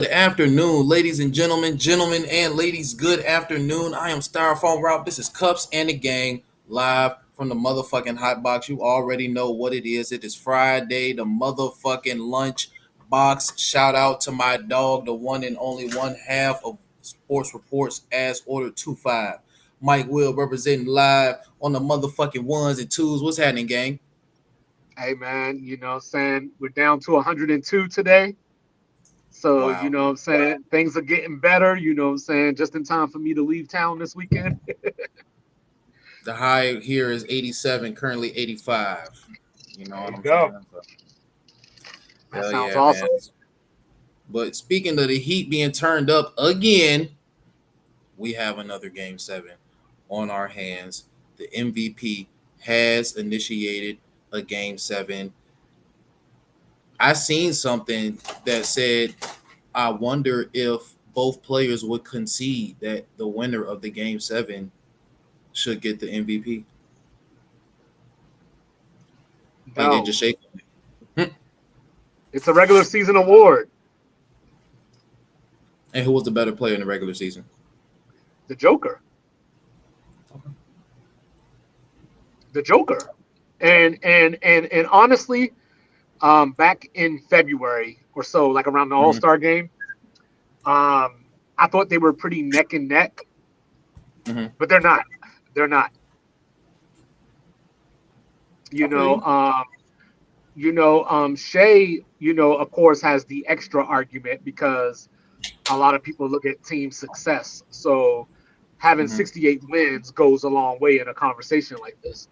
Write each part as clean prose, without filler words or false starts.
Good afternoon, ladies and gentlemen and ladies. Good afternoon. I am Styrofoam Rob. This is Cups and the Gang live from the motherfucking hot box. You already know what it is. It is Friday, the motherfucking lunch box. Shout out to my dog, the one and only one half of Sports Reports as ordered 2-5. Mike Will representing live on the motherfucking ones and twos. What's happening, gang? Hey man, what I'm saying, we're down to 102 today. So, Wow. what I'm saying, things are getting better, what I'm saying, just in time for me to leave town this weekend. The high here is 87, currently 85. You know There what you I'm go. saying? So, That hell sounds yeah, man. awesome. But speaking of the heat being turned up again, we have another game 7 on our hands. The MVP has initiated a game 7. I seen something that said, I wonder if both players would concede that the winner of the game 7 should get the MVP. Like they No, just shake. it's a regular season award. And who was the better player in the regular season? The Joker. The Joker. And honestly, back in February or so, like around the Mm-hmm. All-Star game, I thought they were pretty neck and neck, Mm-hmm. but they're not. They're not. You I feel know, you. um, Shea, of course, has the extra argument because a lot of people look at team success. So having Mm-hmm. 68 wins goes a long way in a conversation like this.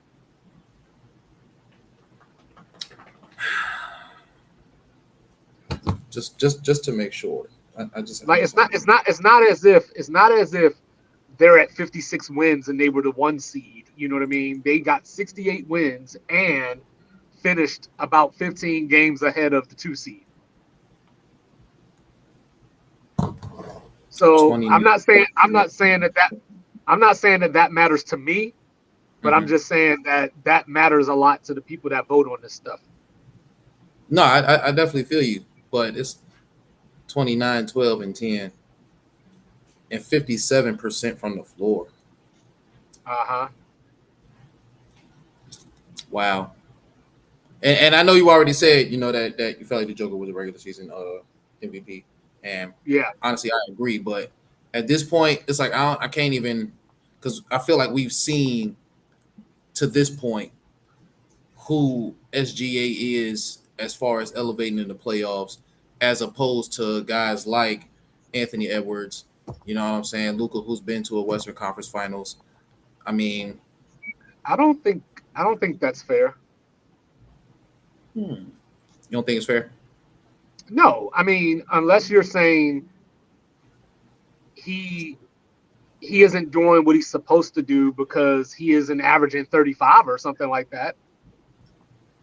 Just to make sure. I Like just want to make it's not as if they're at 56 wins and they were the one seed. You know what I mean? They got 68 wins and finished about 15 games ahead of the two seed. So 29. I'm not saying that that matters to me, but I'm Mm-hmm. just saying that that matters a lot to the people that vote on this stuff. No, I definitely feel you, but it's 29, 12, and 10, and 57% from the floor. Uh huh. Wow. And I know you already said, that you felt like the Joker was a regular season MVP, and Yeah. honestly, I agree. But at this point, it's like I can't even, because I feel like we've seen to this point who SGA is as far as elevating in the playoffs, as opposed to guys like Anthony Edwards. You know what I'm saying? Luca, who's been to a Western Conference Finals. I mean, I don't think I don't think that's fair. you don't think it's fair? No, I mean unless you're saying he he isn't doing what he's supposed to do because he isn't averaging 35 or something like that.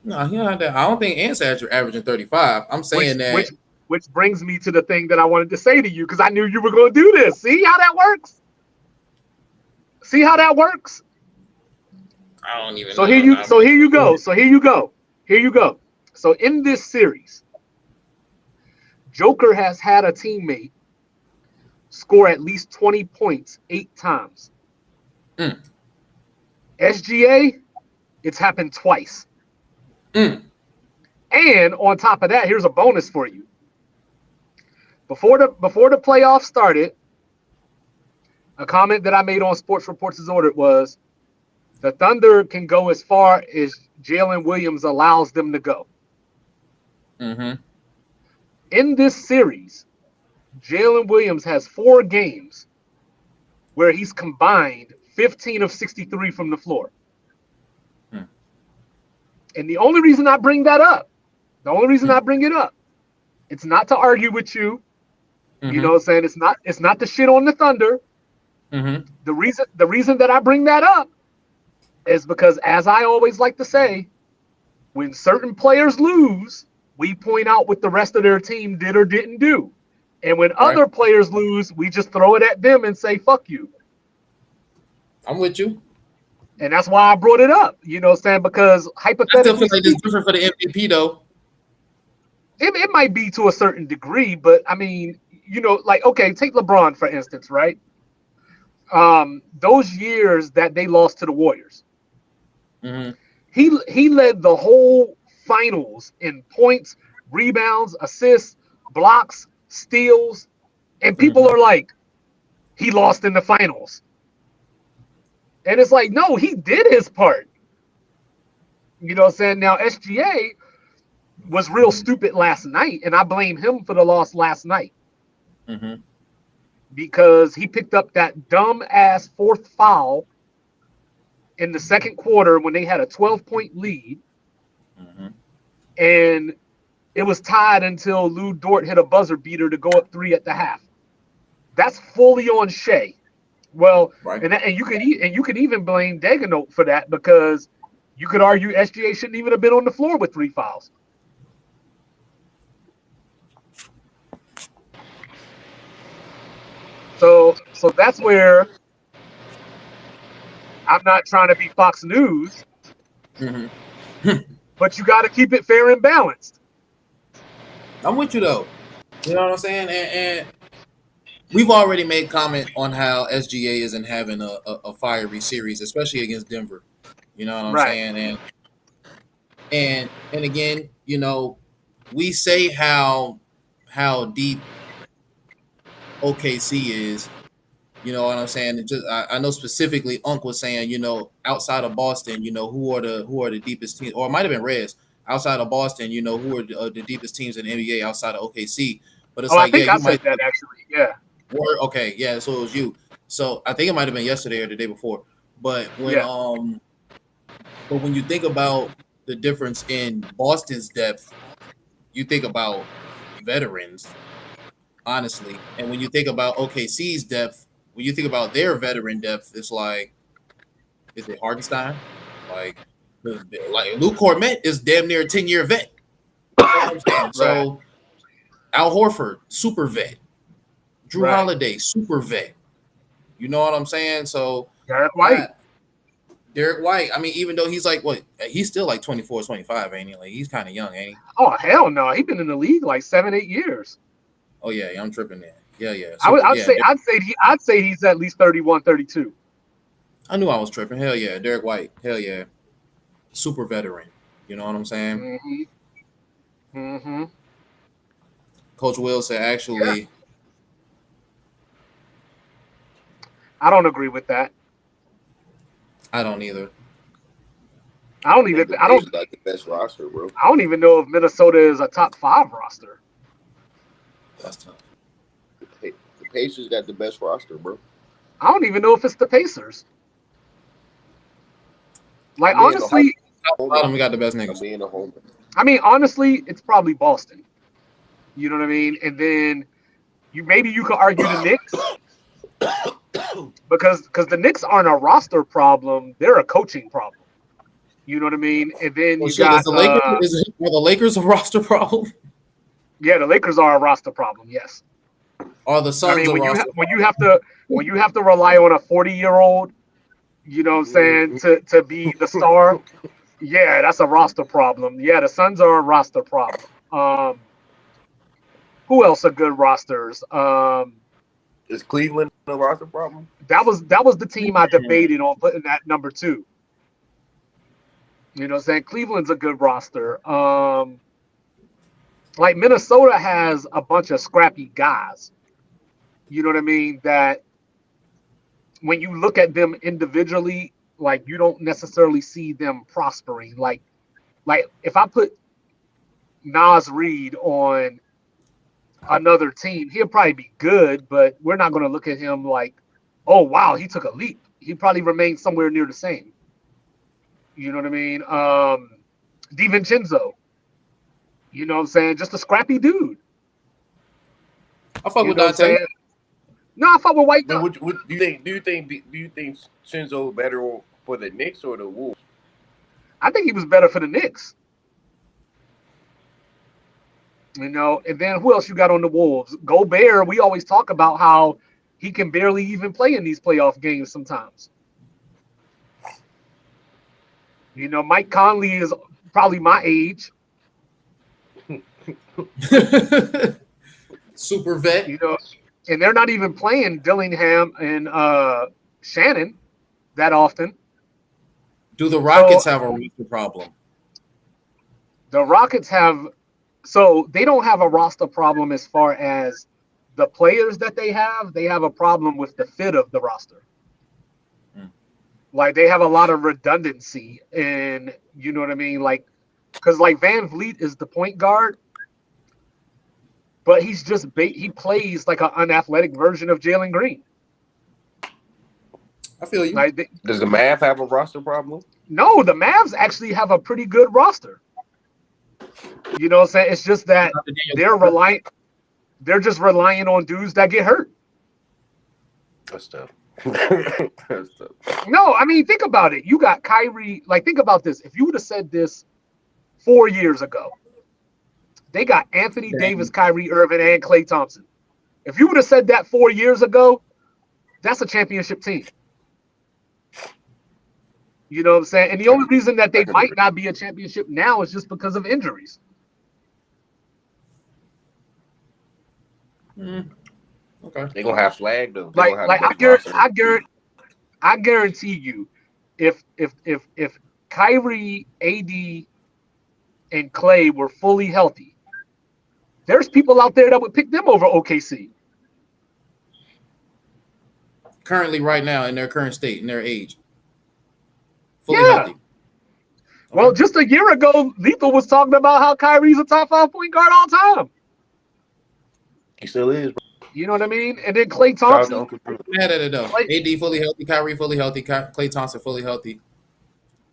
No, I don't think Ant's averaging 35. I'm Which saying that. which which brings me to the thing that I wanted to say to you because I knew you were going to do this. See how that works? See how that works? I don't even So know. here you so here you go. So here you go. Here you go. So in this series, Joker has had a teammate score at least 20 points 8 times. Mm, SGA, it's happened twice. mm, And on top of that, here's a bonus for you. Before the playoffs started, a comment that I made on Sports Reports is ordered was the Thunder can go as far as Jalen Williams allows them to go. mm-hmm. In this series, Jalen Williams has 4 games where he's combined 15 of 63 from the floor. Mm, And the only reason I bring that up, the only reason I bring it up, it's not to argue with you. You know mm-hmm. what I'm saying? It's not to shit on the Thunder. Mm-hmm. The reason that I bring that up is because as I always like to say, when certain players lose, we point out what the rest of their team did or didn't do. And when Right. other players lose, we just throw it at them and say, fuck you. I'm with you. And that's why I brought it up, you know what I'm saying? Because I still feel hypothetically like it's speaking, different for the MVP though. it might be to a certain degree, but I mean, like, okay, take LeBron for instance, right? Those years that they lost to the Warriors, Mm-hmm. he led the whole finals in points, rebounds, assists, blocks, steals, and people Mm-hmm. are like, he lost in the finals. And it's like, no, he did his part. You know what I'm saying? Now, SGA was real stupid last night, and I blame him for the loss last night Mm-hmm. because he picked up that dumb ass fourth foul in the second quarter when they had a 12-point lead, Mm-hmm. and it was tied until Lou Dort hit a buzzer beater to go up 3 at the half. That's fully on Shea. Well, Right. and you could even blame Daigneault for that because you could argue SGA shouldn't even have been on the floor with 3 fouls. So that's where I'm not trying to be Fox News, Mm-hmm. but you got to keep it fair and balanced. I'm with you though. You know what I'm saying? And we've already made comment on how SGA isn't having a fiery series, especially against Denver. You know what I'm Right. saying? And again, we say how deep OKC is. You know what I'm saying? It just I know specifically Unc was saying, outside of Boston, who are the deepest teams, or it might have been Reds outside of Boston, who are the deepest teams in the NBA outside of OKC. But it's Oh, I like, yeah, think I you said might that actually. Yeah. okay, yeah, so it was you. So I think it might have been yesterday or the day before. But when Yeah. um but when you think about the difference in Boston's depth, you think about veterans, honestly. And when you think about OKC's depth, when you think about their veteran depth, it's like, is it Hartenstein? Like, Luke Cormet is damn near a 10-year vet. You know what I'm saying? Right. So Al Horford, super vet. Drew Right. Holiday, super vet. You know what I'm saying? So Derek I White. Derek White, I mean, even though he's like what, he's still like 24, 25, ain't he? Like, he's kind of young, ain't he? Oh hell no, he's been in the league like 7, 8 years. Oh yeah, I'm tripping there. Yeah, yeah, I would, super. Yeah, I'd say he's at least 31, 32. I knew I was tripping. Hell yeah, Derek White. Hell yeah, super veteran. You know what I'm saying? Mm-hmm. Mm-hmm. Coach Will said Yeah. actually, I don't agree with that. I don't either. I don't I even think the I don't Pacers got the best roster, bro. I don't even know if Minnesota is a top 5 roster. That's tough. The Pacers got the best roster, bro. I don't even know if it's the Pacers. Like I'm being a honestly, Bottom, homer. we got the best I'm niggas. being a homer. I mean honestly, it's probably Boston. You know what I mean? And then you could argue the Knicks because the Knicks aren't a roster problem, they're a coaching problem. You know what I mean? And then Well, you shit, is got the Lakers? Are the Lakers a roster problem? yeah, the Lakers are a roster problem. Yes. Are the I Suns mean a roster when you have to rely on a 40-year-old, you know what I'm saying, to be the star, yeah, that's a roster problem. Yeah, the Suns are a roster problem. Who else are good rosters? Is Cleveland a roster problem? That was the team I problem? debated on putting at number 2. You know what I'm saying? Cleveland's a good roster. Like Minnesota has a bunch of scrappy guys. You know what I mean? That when you look at them individually, like you don't necessarily see them prospering. Like if I put Nas Reed on another team, he'll probably be good, but we're not going to look at him like, oh wow, he took a leap. He probably remained somewhere near the same. You know what I mean? DiVincenzo, you know what I'm saying? Just a scrappy dude. I fuck You with know what I'm Dante. saying? No, I fuck with White But Duck. what do you think? Do you think Shinzo better for the Knicks or the Wolves? I think he was better for the Knicks. You know, and then who else you got on the Wolves? Gobert, we always talk about how he can barely even play in these playoff games sometimes. You know, Mike Conley is probably my age. Super vet. You know, and they're not even playing Dillingham and Shannon that often. Do the So Rockets have a roster problem? the Rockets have, so they don't have a roster problem as far as the players that they have. They have a problem with the fit of the roster. Like they have a lot of redundancy, and you know what I mean. Like, because like Van Vliet is the point guard, but he's just he plays like an unathletic version of Jalen Green. I feel you. Like, Does the Mavs have a roster problem? no, the Mavs actually have a pretty good roster. You know what I'm saying? It's just that they're just relying on dudes that get hurt. That's tough. That's tough. No, I mean, think about it. You got Kyrie. Like, think about this. If you would have said this 4 years ago, they got Anthony Davis, Kyrie Irving, and Klay Thompson. If you would have said that 4 years ago, that's a championship team. You know what I'm saying? And the only reason that they might not be a championship now is just because of injuries. Okay. They're gonna have Flag though. I guarantee you, if Kyrie, AD, and Klay were fully healthy, there's people out there that would pick them over OKC. Currently, right now, in their current state, in their age, fully Yeah. healthy. Okay. Well, just a year ago, Lethal was talking about how Kyrie's a top 5 point guard all time. He still is, bro. You know what I mean? And then Klay Thompson. Mad at it though. AD fully healthy, Kyrie fully healthy, Klay Thompson fully healthy.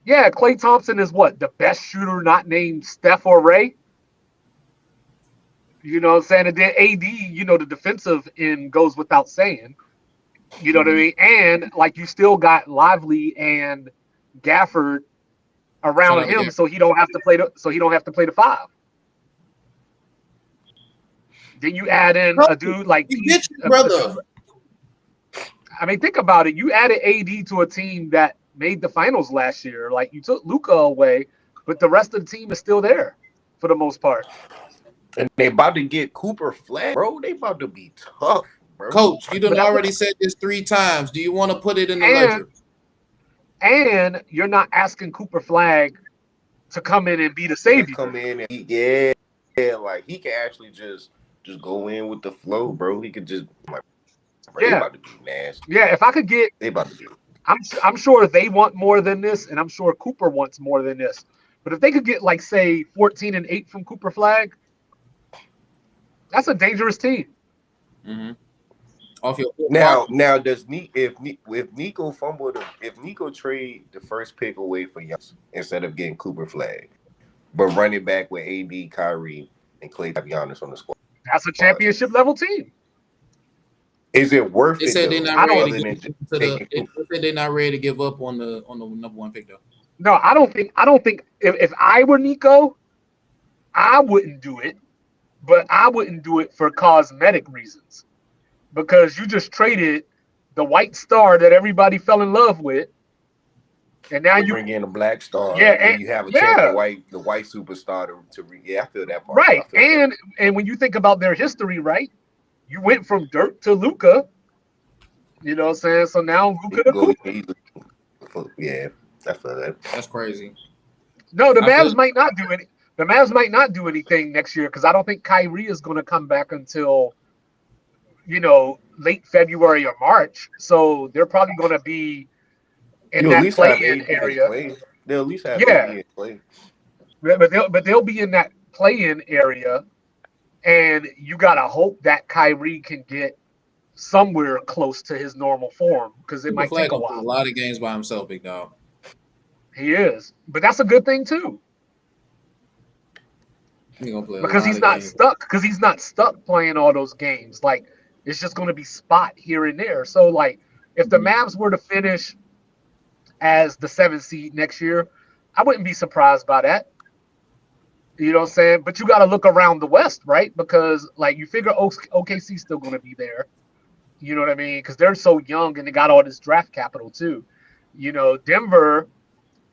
Yeah, Klay Thompson is what? The best shooter not named Steph or Ray? You know what I'm saying? And then AD, you know, the defensive end goes without saying. You know what I mean? And like you still got Lively and Gafford around him, so he don't have to play the 5. Then you add in a dude like brother. I mean, think about it. You added AD to a team that made the finals last year. Like, you took Luka away, but the rest of the team is still there for the most part. And they about to get Cooper Flag, bro. They about to be tough, bro. Coach, you done already said this 3 times. Do you want to put it in the ledger? And you're not asking Cooper Flag to come in and be the savior. Come in and like he can actually just go in with the flow, bro. He could just like, bro, they about to be nasty. Yeah, if I could get, they about to be. I'm sure they want more than this, and I'm sure Cooper wants more than this. But if they could get like say 14 and 8 from Cooper Flag, that's a dangerous team. Mm-hmm. Now does if Nico if Nico trade the first pick away for Giannis instead of getting Cooper Flag, but running back with AD, Kyrie, and Klay have Giannis on the squad, that's a championship level team. Is it worth it? They said they're not ready to give up on the number 1 pick though. No, I don't think if I were Nico, I wouldn't do it, but I wouldn't do it for cosmetic reasons. Because you just traded the white star that everybody fell in love with, and now you bring in a black star. Yeah, and you have a the white superstar to I feel that part. Right, and when you think about their history, right, you went from Dirk to Luka. You know what I'm saying? So now Luka to Cooper. Yeah, I feel that. That's crazy. No, the Mavs might not do any. The Mavs might not do anything next year because I don't think Kyrie is going to come back until, you know, late February or March. So they're probably going to be in that play-in area. They'll at least have AD play. But they'll be in that play-in area, and you gotta hope that Kyrie can get somewhere close to his normal form because it might take a while. A lot of games by himself, big dog. He is, but that's a good thing too. Because he's not stuck. Because he's not stuck playing all those games. Like, it's just going to be spot here and there. So, like, if the Mavs were to finish as the 7th seed next year, I wouldn't be surprised by that. You know what I'm saying? But you got to look around the West, right? Because, like, you figure OKC's still going to be there. You know what I mean? Because they're so young and they got all this draft capital, too. You know, Denver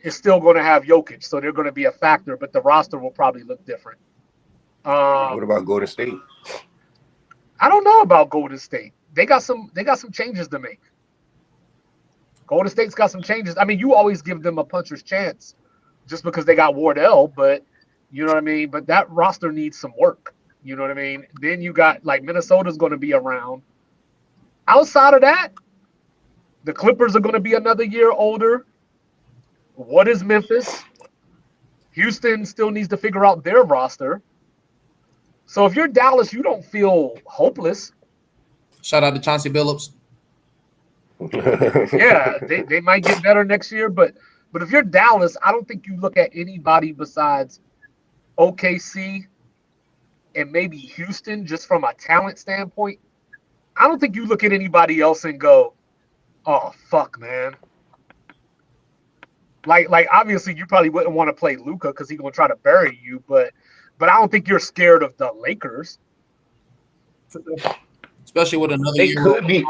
is still going to have Jokic, so they're going to be a factor, but the roster will probably look different. What about Golden State? I don't know about Golden State. They got some changes to make. Golden State's got some changes. I mean, you always give them a puncher's chance just because they got Wardell, but you know what I mean? But that roster needs some work. You know what I mean? Then you got like Minnesota's going to be around. Outside of that, the Clippers are going to be another year older. What is Memphis? Houston still needs to figure out their roster. So if you're Dallas, you don't feel hopeless. Shout out to Chauncey Billups. Yeah, they might get better next year, but if you're Dallas, I don't think you look at anybody besides OKC and maybe Houston just from a talent standpoint. I don't think you look at anybody else and go, "Oh fuck, man." Like obviously you probably wouldn't want to play Luka because he's gonna try to bury you, but I don't think you're scared of the Lakers. Especially with another They year. could be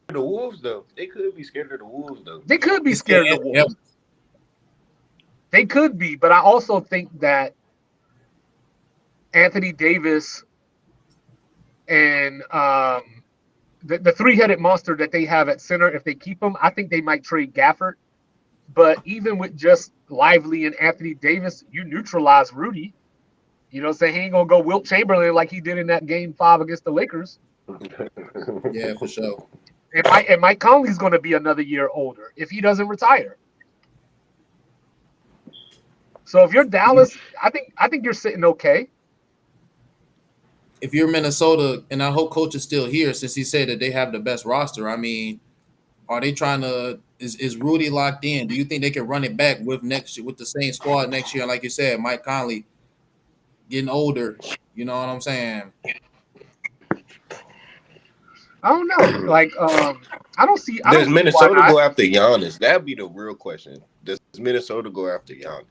the Wolves though. They could be scared of the Wolves though. They could be scared of the Wolves. Yep. They could be, but I also think that Anthony Davis and the three-headed monster that they have at center, if they keep him, I think they might trade Gafford. But even with just Lively and Anthony Davis, you neutralize Rudy. You know what I'm saying? He ain't going to go Wilt Chamberlain like he did in that Game 5 against the Lakers. Yeah, for sure. And Mike Conley's going to be another year older if he doesn't retire. So if you're Dallas, I think you're sitting okay. If you're Minnesota, and I hope coach is still here since he said that they have the best roster. I mean, are they trying to is Rudy locked in? Do you think they can run it back with the same squad next year? Like you said, Mike Conley getting older. You know what I'm saying? I don't know. Like, I don't see. Does Minnesota go after Giannis? That'd be the real question. Does Minnesota go after Giannis?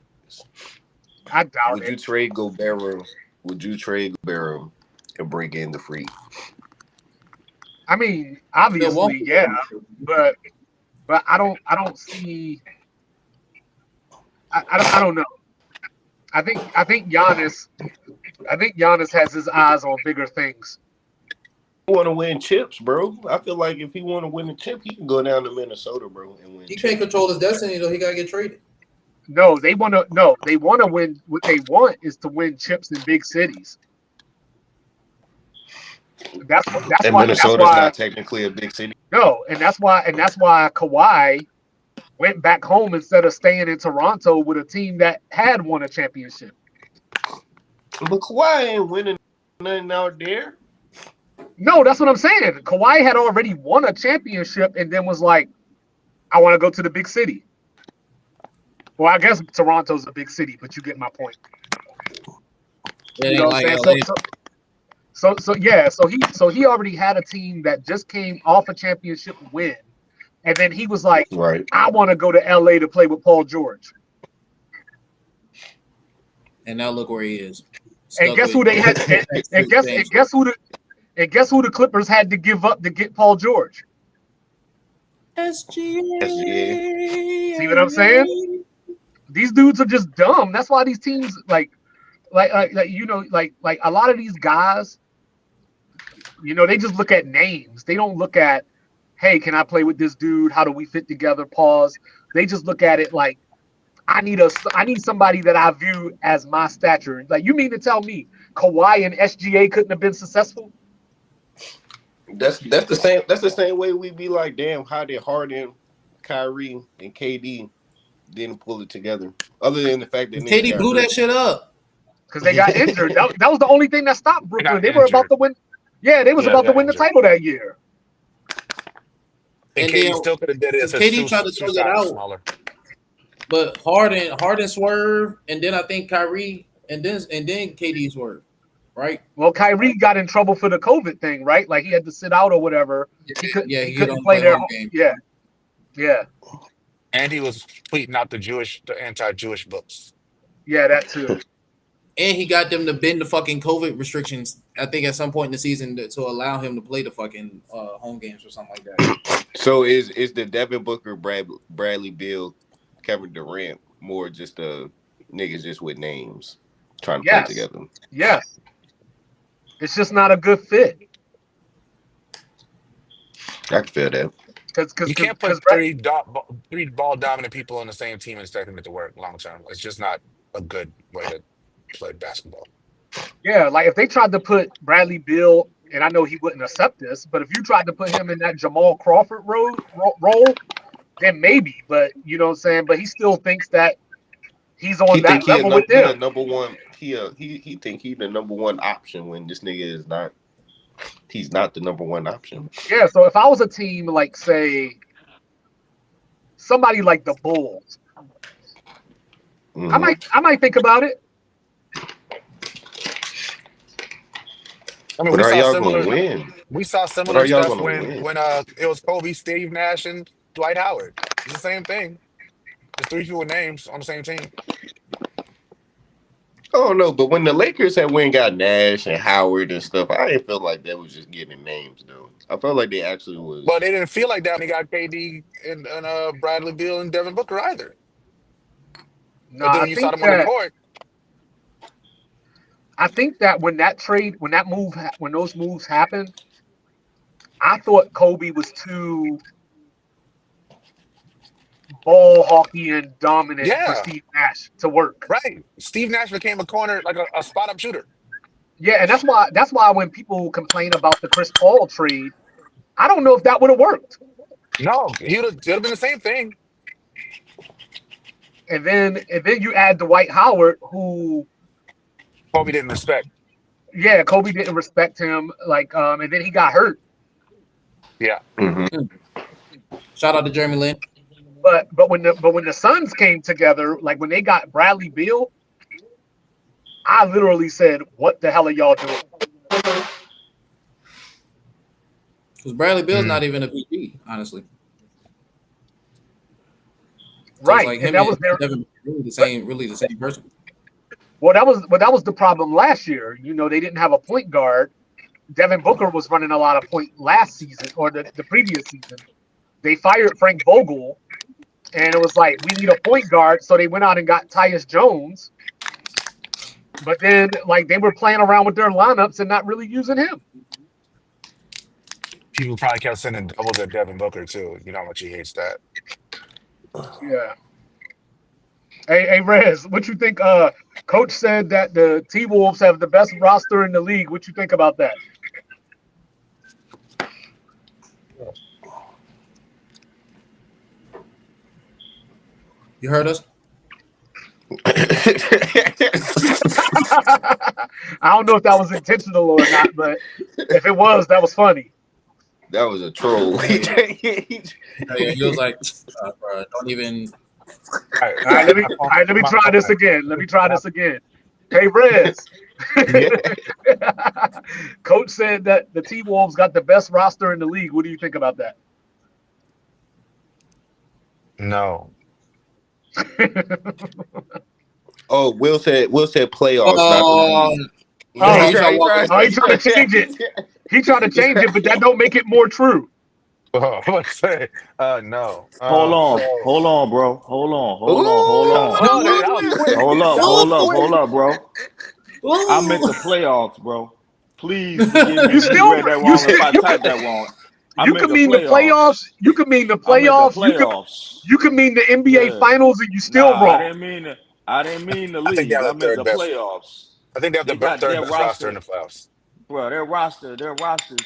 I doubt Would you trade Gobert? Would you trade Gobert and bring in the free? I mean, obviously, yeah, but I don't see. I don't know. I think Giannis has his eyes on bigger things. Want to win chips, bro. I feel like if he want to win a chip, he can go down to Minnesota, bro, and win. He can't control his destiny though. He gotta get traded. No, they want to. No, they want to win. What they want is to win chips in big cities. That's why Minnesota's not technically a big city. No, and that's why Kawhi went back home instead of staying in Toronto with a team that had won a championship. But Kawhi ain't winning nothing out there. No, that's what I'm saying. Kawhi had already won a championship and then was like, I want to go to the big city. Well, I guess Toronto's a big city, but you get my point. Yeah, you know what I'm saying? So he already had a team that just came off a championship win. And then he was like, right, I want to go to LA to play with Paul George. And now look where he is. And guess who they had? And guess who the Clippers had to give up to get Paul George? SGA. See what I'm saying? These dudes are just dumb. That's why these teams like a lot of these guys, they just look at names. They don't look at, hey, can I play with this dude? How do we fit together? Pause. They just look at it like, I need somebody that I view as my stature. Like, you mean to tell me Kawhi and SGA couldn't have been successful? That's the same way we be like, damn, how did Harden, Kyrie, and KD didn't pull it together? Other than the fact that KD blew that shit up because they got injured. That was the only thing that stopped Brooklyn. They were about to win. Yeah, they was about to win the title that year. And KD still could have did it if KD tried to throw it out. Smaller. But Harden swerved, and then I think Kyrie, and then KD swerved, right? Well, Kyrie got in trouble for the COVID thing, right? Like he had to sit out or whatever. He couldn't play their game. Yeah. And he was tweeting out the anti-Jewish books. Yeah, that too. And he got them to bend the fucking COVID restrictions, I think, at some point in the season to allow him to play the fucking home games or something like that. So is the Devin Booker, Bradley Beal, Kevin Durant more just niggas just with names trying to play together? Yes. It's just not a good fit. I can feel that. You can't put three ball dominant people on the same team and expect them to work long term. It's just not a good way to play basketball. Yeah, like if they tried to put Bradley Beal, and I know he wouldn't accept this, but if you tried to put him in that Jamal Crawford role, then maybe. But you know what I'm saying? But he still thinks that he's on that level with he a them. number one. He think he the number one option when this nigga is not. He's not the number one option. Yeah. So if I was a team like say somebody like the Bulls, Mm-hmm. I might think about it. I mean, But are y'all gonna win? we saw But are similar y'all stuff gonna when win? it was Kobe, Steve Nash, and Dwight Howard. It's the same thing. There's three people with names on the same team. Oh no, but when the Lakers had went and got Nash and Howard and stuff, I didn't feel like that was just getting names though. I felt like they actually was. But they didn't feel like that when they got KD and Bradley Beal and Devin Booker either. No, But then when you saw them on the court, I think that when those moves happened, I thought Kobe was too ball hockey and dominant for yeah, Steve Nash to work. right. Steve Nash became a corner, like a spot up shooter. Yeah, and that's why when people complain about the Chris Paul trade, I don't know if that would have worked. No, it would have been the same thing. And then you add Dwight Howard, who Kobe didn't respect. yeah, Kobe didn't respect him, and then he got hurt. Yeah. Mm-hmm. Shout out to Jeremy Lin. But when the Suns came together, like when they got Bradley Beal, I literally said, "What the hell are y'all doing?" Because Bradley Beal's not even a PG, honestly. So Right, like and that was their really the same person. well, that was the problem last year. You know, they didn't have a point guard. Devin Booker was running a lot of point last season or the previous season. They fired Frank Vogel, and it was like, we need a point guard, so they went out and got Tyus Jones. But then, like, they were playing around with their lineups and not really using him. People probably kept sending doubles at Devin Booker too. You know how much he hates that. Yeah. Hey, Rez, what you think? Coach said that the T-Wolves have the best roster in the league. What you think about that? You heard us? I don't know if that was intentional or not, but if it was, that was funny. That was a troll. Yeah, he was like, bro, don't even. All right, let me try this again. Hey, Rez. Coach said that the T-Wolves got the best roster in the league. What do you think about that? No. Oh, Will said playoffs, not the league. He tried to change it. He tried to change it, but that don't make it more true. Oh, let's say no. Hold on, bro. Hold up, bro. I meant the playoffs, bro. Please forgive me. You still read that wrong if I typed that wrong. You can mean the playoffs. You can mean the playoffs. You can mean the NBA Finals, and you still wrong. I didn't mean the league. I meant the playoffs. I think they have the third best roster in the playoffs. Bro, their roster,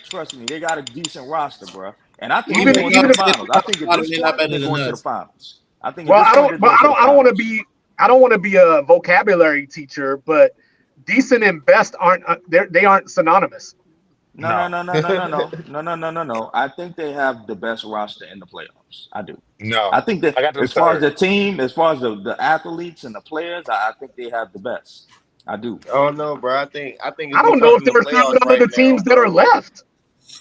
trust me, they got a decent roster, bro. And I think even they're going to the finals. I think at this point, they're going to the finals. I think. Well, I don't want to be a vocabulary teacher, but decent and best aren't they aren't synonymous. No. I think they have the best roster in the playoffs. I do. No. I think that as far as the team, as far as the athletes and the players, I think they have the best. I do. Oh no, bro. I think. I don't know if they're third out of the teams that are left.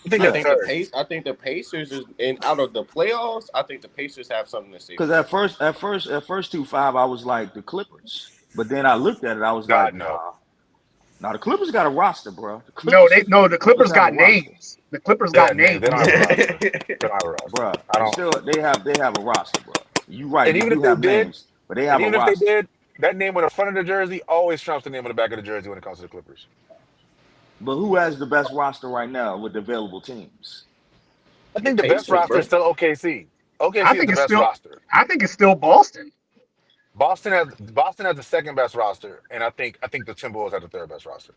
I think the Pacers is, and out of the playoffs, I think the Pacers have something to say. Because at first 2-5, I was like the Clippers, but then I looked at it, I was like, nah. Now the Clippers got a roster, bro. The Clippers got names. The Clippers got names. They don't have a roster. Bro, they have a roster, bro. You right. And even if they did, names, but they have a roster. If they did, that name on the front of the jersey always trumps the name on the back of the jersey when it comes to the Clippers. But who has the best roster right now with the available teams? I think the best Pacers, roster bro. is still OKC. I OKC is think the it's best still. roster. I think it's still Boston. Boston has the second best roster, and I think the Timberwolves have the third best roster.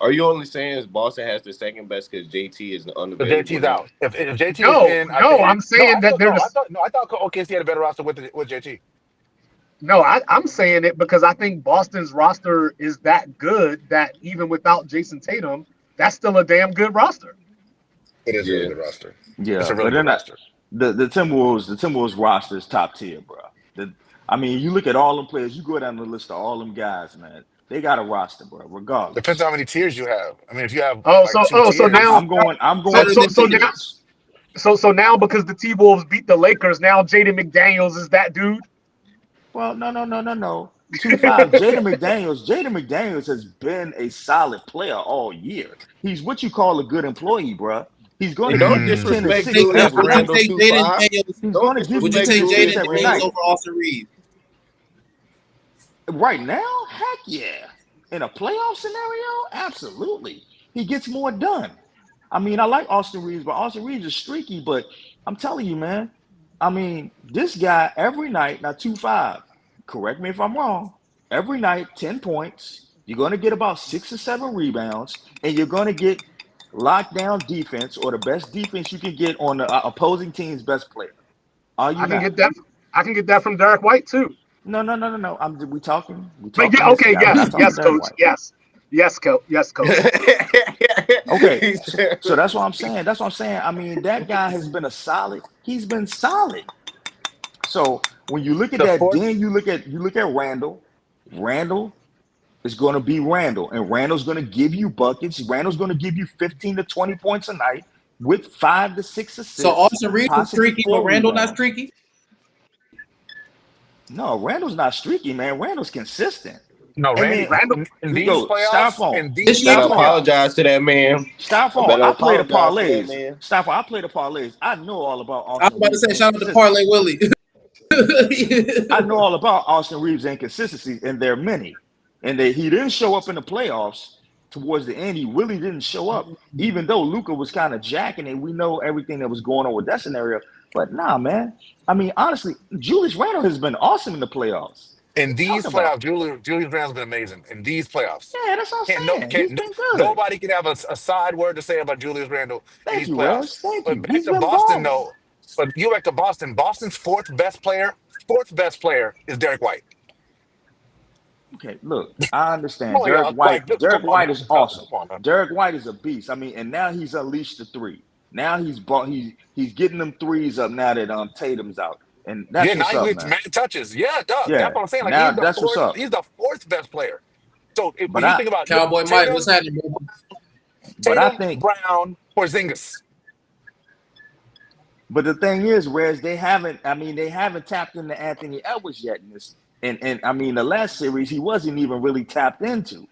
Are you only saying Boston has the second best because JT is But unavailable JT's now? out. If JT was No, in, I no, think I'm no. saying I that thought they're no. the. I thought OKC had a better roster with JT. No, I'm saying it because I think Boston's roster is that good that even without Jason Tatum, that's still a damn good roster. It is a really Yeah. good roster. It's Yeah, a but really they're good not. roster. The Timberwolves roster is top tier, bro. I mean, you look at all them players. You go down the list of all them guys, man. They got a roster, bro. Depends on Regardless. how many tiers you have. I mean, if you have Oh, like so two now tiers, I'm so going Better so than so two now tiers. now because the T Wolves beat the Lakers, now Jaden McDaniels is that dude. Well, no. 2-5. Jaden McDaniels has been a solid player all year. He's what you call a good employee, bro. He's going And to don't give you 10 disrespect assists Would Julius every you night. Randle take two Jaden five. Daniels? He's Don't going to give you Would you 10 disrespect take assists Julius Jaden every Daniels night. Randle. over Austin Reeves? Right now, heck yeah. In a playoff scenario, absolutely. He gets more done. I mean, I like Austin Reeves, but Austin Reeves is streaky. But I'm telling you, man, I mean, this guy every night, now 2-5, correct me if I'm wrong, every night, 10 points. You're going to get about 6 or 7 rebounds, and you're going to get lockdown defense or the best defense you can get on the opposing team's best player. Are you I can not? get that. I can get that from Derek White too. No. We But talking yeah, this okay, guy. We're yes, not talking yes, Derek coach, White. yes, yes, coach. Okay, He said- so that's what I'm saying. That's what I'm saying. I mean, that guy has been he's been solid. So when you look at the that, fourth. then you look at Randall. Randall is going to be Randall, and Randall's going to give you buckets. Randall's going to give you 15 to 20 points a night with 5 to 6 So assists, Austin Reeves is possibly streaky, but 4 Randall not rebounds. streaky. No, Randall's not streaky, man. Randall's consistent. No, And Randy. then Randall, In these yo, playoffs, styrofoam, in these This I year, better styrofoam. apologize playoffs, to that man. I Styrofoam, better I play the apologize to that parlays. man. Styrofoam, I play the parlays. I know all about I was Austin about to Reeves' say, shout out to Parlay inconsistencies. Willie. I know all about Austin Reeves' inconsistencies, and there are many. And he didn't show up in the playoffs towards the end. He really didn't show up, even though Luka was kind of jacking it. We know everything that was going on with that scenario. But nah, man. I mean, honestly, Julius Randle has been awesome in the playoffs. What in are you these talking about? playoffs, Julius Randle's been amazing. In these playoffs, Yeah, that's what can't I'm no saying. can't He's no, been good. nobody can have a side word to say about Julius Randle in Thank these you, playoffs. Rez. Thank But you. back He's to been Boston, balling. no. But you back to Boston. Boston's fourth best player is Derek White. Okay, look, I understand. Come on, Derek y'all. White. Like, Derek come on, White is man. awesome. Come on, man. Derek White is a beast. I mean, and now he's unleashed the three. Now he's getting them threes up now that Tatum's out, and Yeah, that's now what's he up, gets man. mad touches. Yeah, dog. That's Yeah, what I'm saying. Like now that's what's up. he's the fourth best player. So But when you I think about Cowboy Mike, what's Tatum, happening, bro? but I Tatum, think. Brown, Porzingis. But the thing is, whereas they haven't. I mean, they haven't tapped into Anthony Edwards yet in this. And I mean, the last series he wasn't even really tapped into.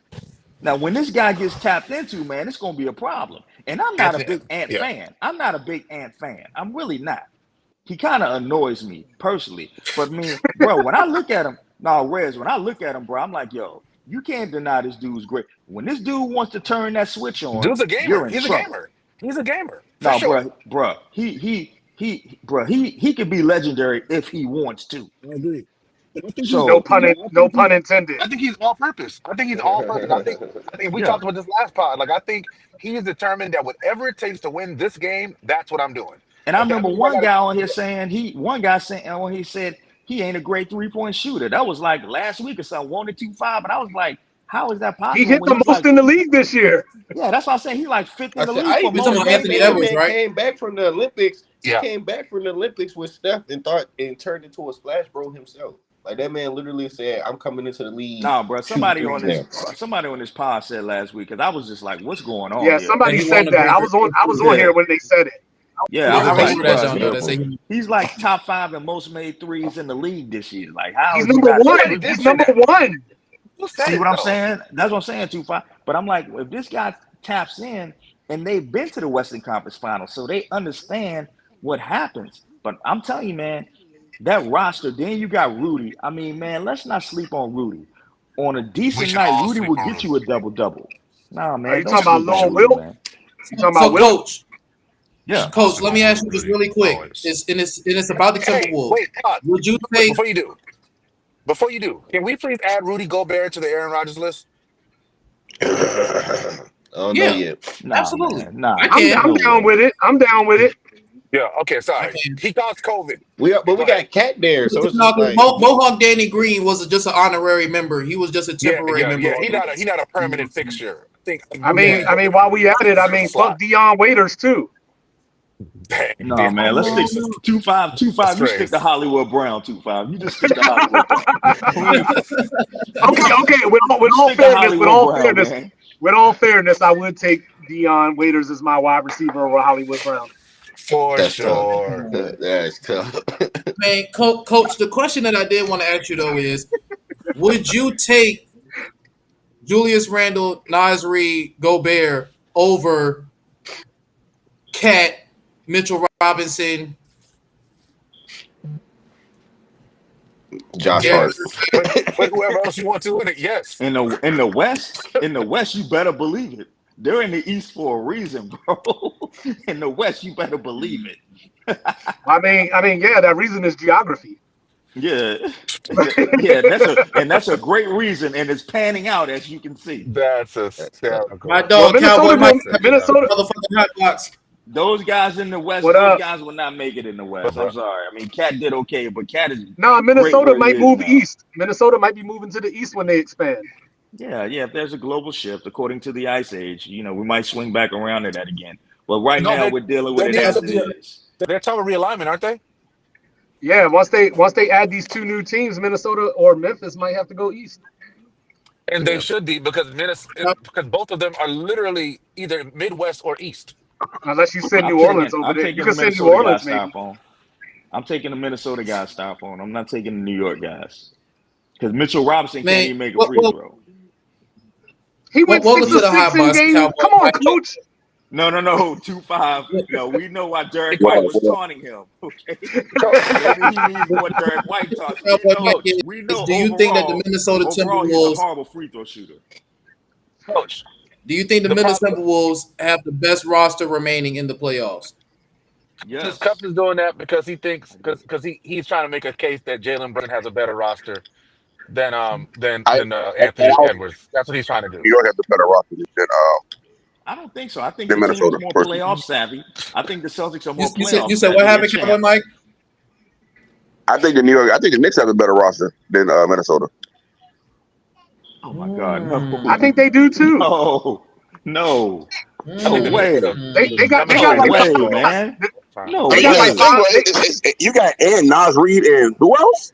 Now, when this guy gets tapped into, man, it's going to be a problem. And I'm not a Anthony, big Ant yeah. fan. I'm not a big Ant fan. I'm really not. He kind of annoys me personally. But me, bro, when I look at him, when I look at him, bro, I'm like, yo, you can't deny this dude's great. When this dude wants to turn that switch on, Dude's a gamer. you're in He's a trouble. gamer. He's a gamer for No, sure. he could be legendary if he wants to. I agree. But I think he's. I no So, think. pun, I no think he's. pun intended. I think he's all purpose. I think he's all purpose. I think we yeah. talked about this last pod. Like I think he is determined that whatever it takes to win this game, that's what I'm doing. And I If that remember means I one got to. guy on here saying he said he ain't a great 3-point shooter. That was like last week or something, 1 to 2-5. And I was like, how is that He possible hit when the he's most like, in the league this year. yeah, that's why I say he's like fifth I in the said league I for even We're talking most about said made Anthony that Edwards, threes. man right? came back from the Olympics. He Yeah. came back from the Olympics with Steph and turned into a splash bro himself. Like that man literally said, "I'm coming into the league Nah, bro. shooting Somebody threes on now." this pod said last week, because I was just like, what's going on Yeah, here? That somebody he won said a that. great. I was on Yeah. here when they said it. Yeah, Never I was pay like, for that, bro, John. Though that say he's like top 5 in most made threes in the league this year. Like, how He's has he number not one. tapped Who into did He's that? say number that? one. Who said See it what I'm though? saying? That's what I'm saying, 2-5. But I'm like, if this guy taps in, and they've been to the Western Conference Finals, so they understand what happens. But I'm telling you, man, that roster, then you got Rudy. I mean, man, let's not sleep on Rudy. On a We decent should night, all Rudy sleep will on get you Rudy. a double-double. Nah, Are man, you don't talking about sleep on Lone Rudy, Will? man. You talking about so, Will? coach. Yeah. Coach, let me ask you this really quick. Always. It's about the Hey, Timberwolves. wait, Todd, Would you wait, take? before you do, can we please add Rudy Gobert to the Aaron Rodgers list? I don't know Yeah, yet. Nah, absolutely. man. Nah. I I'm can. No down way. with it. I'm down with it. Yeah. Okay. I Sorry. can. He caused COVID. But we Go ahead. got Cat there, so it's No, just 'cause like Mohawk Danny Green was just an honorary member. He was just a Yeah. temporary Yeah. member. Yeah. On He the not list. a permanent fixture. I think Yeah. While we at it, fuck slot. Dion Waiters too. Dang, No, damn. man. Let's stick 2-5. 2-5. You stick to Hollywood Brown. 2-5. You just stick to Hollywood Brown. Please. Okay. With all Stick to fairness, Hollywood Brown, man. with all fairness, I would take Dion Waiters as my wide receiver over Hollywood Brown. For that's tough. sure. That's tough. Man, Coach, the question that I did want to ask you though is, would you take Julius Randle, Nasri, Gobert over Cat, Mitchell Robinson, Josh Yes. Hart. But whoever else you want to win it, yes. In the West, you better believe it. They're in the East for a reason, bro. In the West, you better believe it. Yeah, that reason is geography. Yeah, yeah, that's a great reason, and it's panning out as you can see. That's hysterical. my dog Cowboy Mike, Minnesota, motherfucking hot box. Those guys in the West, What up? guys will not make it in the West. I'm sorry. I mean, Cat did okay, but Cat is Minnesota great where might he move is now. east. Minnesota might be moving to the east when they expand. Yeah. If there's a global shift according to the Ice Age, we might swing back around to that again. But right now, we're dealing with it as it is. They're talking realignment, aren't they? Yeah, once they add these two new teams, Minnesota or Memphis might have to go east. And they should be because both of them are literally either Midwest or East. Unless you send New Orleans over there. You can send New Orleans maybe. I'm taking the Minnesota guys styrofoam. I'm not taking the New York guys. Because Mitchell Robinson can't even make a free throw. He went 6 to the of 6 in box, games. Cowboy. Come on, coach. No, 2-5. No, we know why Derek White was taunting him. Okay, maybe he needs more Derek White talk. We know. Do you think that the Minnesota Timberwolves? He's a horrible free throw shooter. Coach, do you think the Minnesota Timberwolves have the best roster remaining in the playoffs? Yes. Cups is doing that because he thinks because he's trying to make a case that Jalen Brunson has a better roster than Anthony Edwards. That's what he's trying to do. New York has a better roster than I don't think so. I think the team is more playoff savvy. I think the Celtics are more playoff savvy. You said what happened, Cowboy Mike? I think the Knicks have a better roster than Minnesota. Oh my God! No. I think they do too. No way. They got way, man. No way. You got Nas Reed and who else?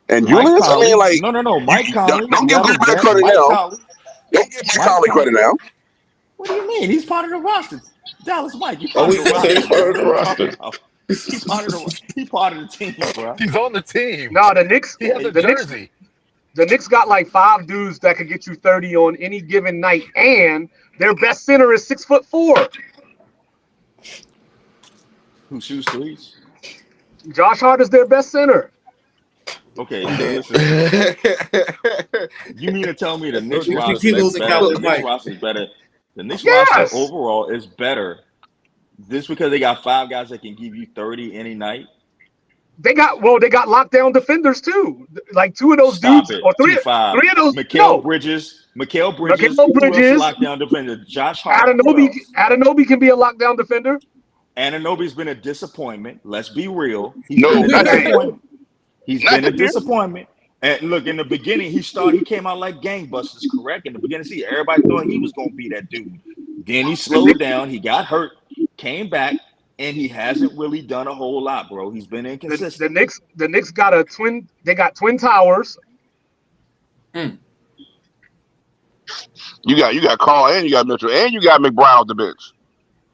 And Julius. I mean, no. Mike Conley. Don't give Mike credit now. Don't give Mike Conley credit now. What do you mean? He's part of the roster. Dallas Mike, you part of the roster. He's part of the team, bro. He's on the team. No, the Knicks. He has a jersey. The Knicks got like 5 dudes that could get you 30 on any given night, and their best center is 6'4". Who shoots threes? Josh Hart is their best center. Okay, so listen. You mean to tell me the Knicks roster is better? The Knicks roster overall is better. This because they got 5 guys that can give you 30 any night. They got lockdown defenders too. Like 2 of those dudes or 3 of those. Mikal Bridges, lockdown defender. Josh Hart. Anunoby can be a lockdown defender. Anunoby's been a disappointment. Let's be real. He's been a disappointment. And look, in the beginning, he came out like gangbusters, correct? In the beginning, everybody thought he was going to be that dude. Then he slowed down. He got hurt, came back, and he hasn't really done a whole lot, bro. He's been inconsistent. The Knicks got they got twin towers. You got Carl and you got Mitchell and you got McBride off the bench.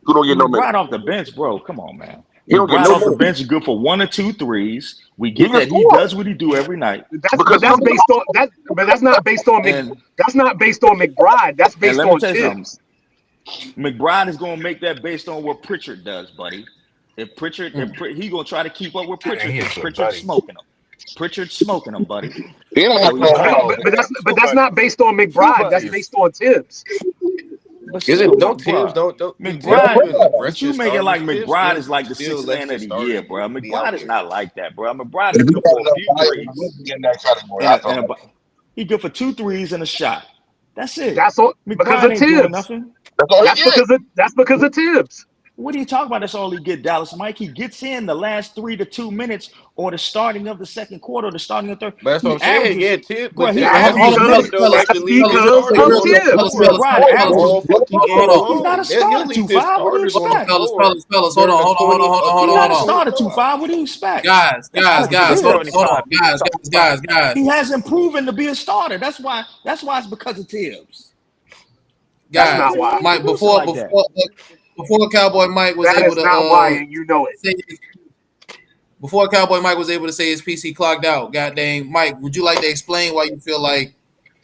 Who don't get no McBride off the bench, bro. Come on, man. He don't get McBride no off the bench is good for 1 or 2 threes. We get that he does what he do every night. But that's not based on McBride. That's based on Tibbs. McBride is going to make that based on what Pritchard does, buddy. If Pritchard, he's going to try to keep up with Pritchard. Pritchard's smoking him. Pritchard's smoking him, buddy. But that's not based on McBride. That's based on Tibbs. But Is still, it don't Tibbs don't McBride, Tibbs rest but you his make it like starters. Tibbs McBride is like the still sixth lets man of his the year, starters bro. be out McBride is there. not like that, bro. McBride If is he good got for a enough few body, he threes, would be in that category. I thought. he good for 2 threes and a shot. That's it. That's all because McBride of ain't doing Tibbs. nothing. That's all he get. That's because of Tibbs. What are you talking about? That's all he get, Dallas Mike. He gets in the last 3 to 2 minutes or the starting of the second quarter, or the starting of the third. But that's what I'm saying. Yeah, Tibbs, bro, but he Tibbs has averages to That's make though because, like that's to leave his because starters of on the Tibbs. floor McBride averages. all fucking game He's not long. a starter, He'll leave his 2-5. What do you starters on the expect? floor. Fellas, hold During the He's not a 40 starter, minute 2-5. What do you expect? Guys, That's hold Tibbs. on, guys. He hasn't proven to be a starter. That's why it's because of Tibbs. That's Guys, not why. Mike, before Cowboy Mike was That able is not why, to and you know it. say before Cowboy Mike was able to say his PC clocked out. God dang, Mike, would you like to explain why you feel like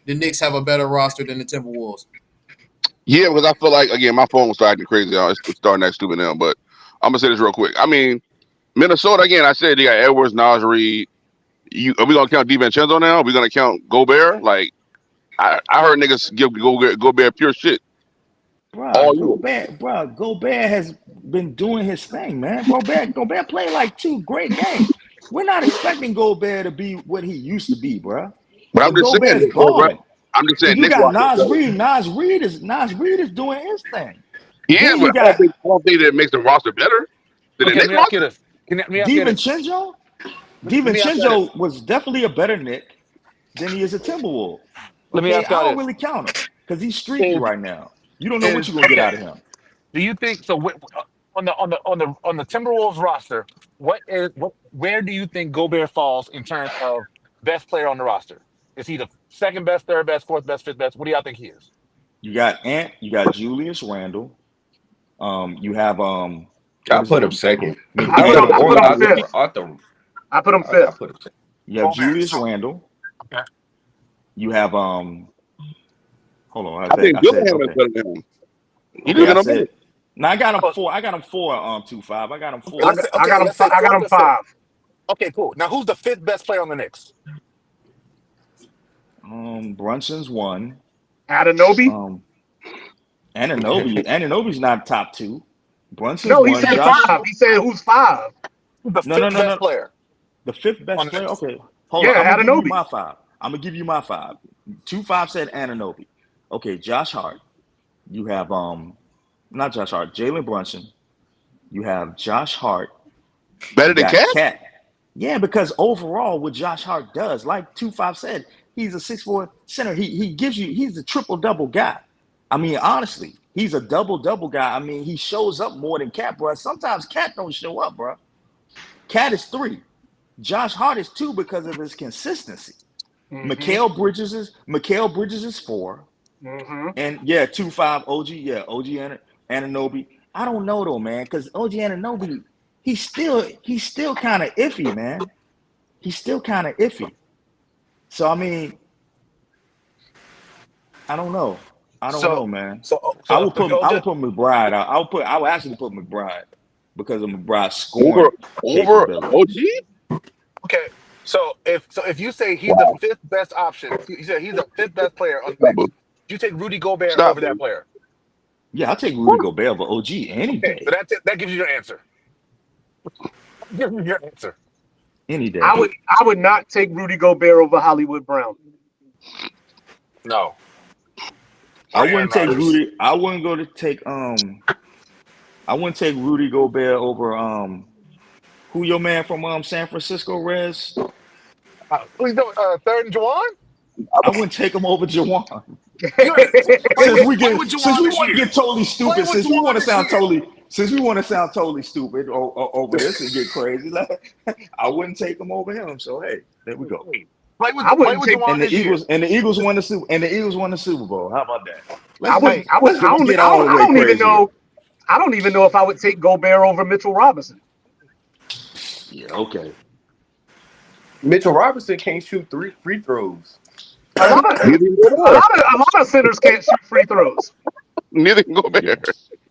the Knicks have a better roster than the Timberwolves? Yeah, because I feel like again my phone was acting crazy. It's starting that stupid now, but I'm gonna say this real quick. I mean, Minnesota again. I said you got Edwards, Nas Reed. Are we gonna count DiVincenzo now? Are we gonna count Gobert? Like I heard niggas give Gobert pure shit. Bro, Gobert has been doing his thing, man. Gobert played like 2 great games. We're not expecting Gobert to be what he used to be, bro. But I'm But just saying, Gobert's Nick, right? balling. I'm just And saying, you Nick got roster Nas better. Reed. Nas Reed is doing his thing. He is, Then but you got I don't think that it makes the roster better than the Okay, let Nick me ask you roster. this. Let me ask you this. DiVincenzo. Let me ask you this. DiVincenzo was definitely a better Knick than he is a Timberwolf. Let me Okay, ask y'all I don't this. really count him because he's streaky right now. You don't know what Is you're gonna get okay. out of him. Do you think so? On the Timberwolves roster, where do you think Gobert falls in terms of best player on the roster? Is he the second best, third best, fourth best, fifth best? What do y'all think he is? You got Ant. You got Julius Randle. You have I what is put it? him second. I put him fifth. I I put him fifth. put him second. You have Okay, Julius so Randle. okay. You have hold on. I think I said Dillingham is okay. better than him. He Okay, just I get him better. said. Now I got him Oh, 4. I got him 4. 2-5. I got him 4. let's say I okay. got him. Let's say I got fourth him or fifth. 5. Okay, cool. Now who's the fifth best player on the Knicks? Brunson's 1. Anunoby. Anunoby's not top 2. Brunson's No, he 1. said Josh. 5. He said who's 5. Who's the No. fifth best player The 5th on best the player. Knicks? Okay, hold on. Yeah, I'm gonna give you Anunoby. my 5. 2-5 said Anunoby. Okay, Josh Hart. You have not Josh Hart. Jalen Brunson. You have Josh Hart. Better You than got Cat? Cat. Yeah, because overall, what Josh Hart does, like 2-5 said, he's a 6'4" center. He's a triple double guy. I mean, honestly, he's a double double guy. I mean, he shows up more than Cat, bro. Sometimes Cat don't show up, bro. Cat is 3. Josh Hart is 2 because of his consistency. Mikal Bridges is 4. And yeah, 2-5 OG. Yeah, OG Anunoby. I don't know though, man, because OG Anunoby, he's still kind of iffy, man. He's still kind of iffy. So I mean, I don't know. I don't know, man. I would put McBride out. I would actually put McBride because of McBride's scoring over capability. OG? Okay, so if you say he's the fifth best option, you said he's the fifth best player on the Knicks. Do you take Rudy Gobert over that player? Yeah, I'll take Rudy Gobert over OG any day. So that's it. That gives you your answer. Give me your answer. Any day. I would not take Rudy Gobert over Hollywood Brown. No. I wouldn't take Rudy. I wouldn't go to take I wouldn't take Rudy Gobert over who your man from San Francisco, Rez? Who's doing third and Juwan? I wouldn't take him over Juwan. Since we want to get totally stupid, since we want to sound totally stupid over this and get crazy, I wouldn't take him over him. So hey, there we go. Play with Juwan this year. And the Eagles won the Super Bowl. How about that? I don't even know if I would take Gobert over Mitchell Robinson. Yeah, okay. Mitchell Robinson can't shoot 3 free throws. A lot of centers can't shoot free throws. Neither can Gobert. Yeah.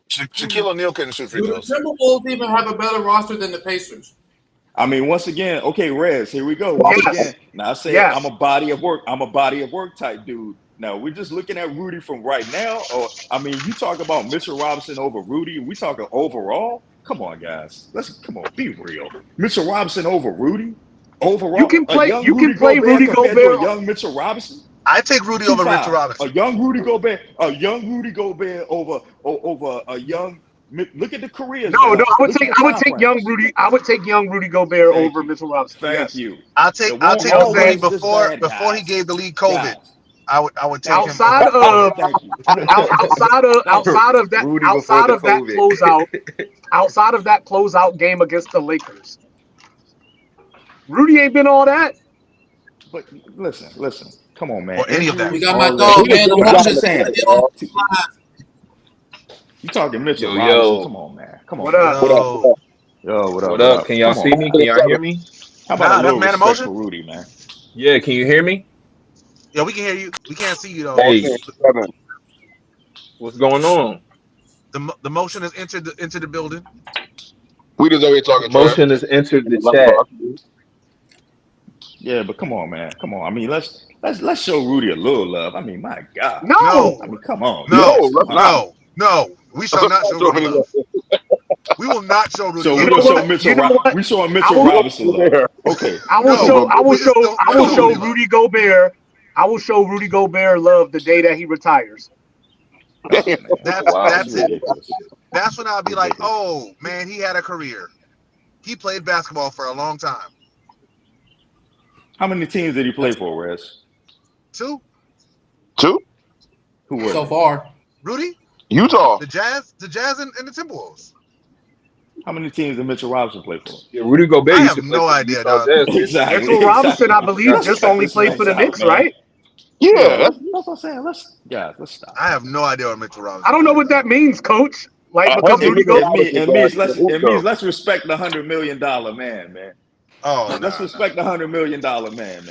Shaquille O'Neal couldn't shoot free throws. Do the Timberwolves even have a better roster than the Pacers? I mean, once again, okay, Rez, here we go. Once again, now I say I'm a body of work type dude. Now we're just looking at Rudy from right now, or I mean, you talk about Mitchell Robinson over Rudy. We talking overall. Come on, guys. Come on, be real. Mitchell Robinson over Rudy. You Overall, can a play. young You can Rudy play Gobert Rudy compared to a Gobert. young Mitchell Robinson. I take Rudy over Mitchell 2-5. Robinson. A young Rudy Gobert over a young. Look at the careers. No, Now. no. I would Look take. at the I would time take young frames. Rudy. I would take young Rudy Gobert Thank over you. Mitchell Robinson. Thank Yes. you. I'll It take won't him always this before bad, before he guys. gave the league COVID. Guys. I would take him Outside over. of Thank you. outside of that Rudy before the COVID. outside of that closeout game against the Lakers, Rudy ain't been all that. But listen. Come on, man. Or any of that. We Injuries, got my all dog, that. man. He was But I'm dominant just saying. player, bro. You talking Mitchell Yo, Robinson? yo. Come on, man. Come on. What up? What up? What up? Yo, what up? What up? Can y'all Come see on. me? Can y'all hear me? How about Nah, a little that's man respect emotion. for Rudy, man? Yeah, can you hear me? Yeah, we can hear you. We can't see you though. Hey, 7. what's going on? The motion has entered into the building. We just over here talking trash. Motion has entered In the the chat. lunchbox. Yeah, but come on, man. Come on. I mean, let's show Rudy a little love. I mean, my God. No. I mean, come on. No, guys. let's Come on. not. No. We shall not show Rudy love. We will not show Rudy So love. we're You gonna know show what? Mitchell. You know what? We showing I Mitchell will- Robinson love. There. Okay. I will No, show. I will we just show. don't I will show show Rudy love. Rudy Gobert. I will show Rudy Gobert love the day that he retires. Oh, man. That's Wow, that's it. ridiculous. That's when I'll be like, Ridiculous. oh man, he had a career. He played basketball for a long time. How many teams did he play for, Rez? 2, 2? Who were So they? far. Rudy, Utah. the Jazz, and the Timberwolves. How many teams did Mitchell Robinson play for? Yeah, Rudy Gobert I used have to play no for the idea, Utah dog. Jazz. didn't he? Exactly. Mitchell Robinson, I believe, Let's just check only this played man for the out, Knicks, man. right? Yeah. That's what I'm saying. Let's stop. I have no idea what Mitchell Robinson. I don't know what that means, Coach. Like because Healthy Rudy Mitchell Gobert. It means let's respect the $100 million man. Oh, Let's respect the $100 million man.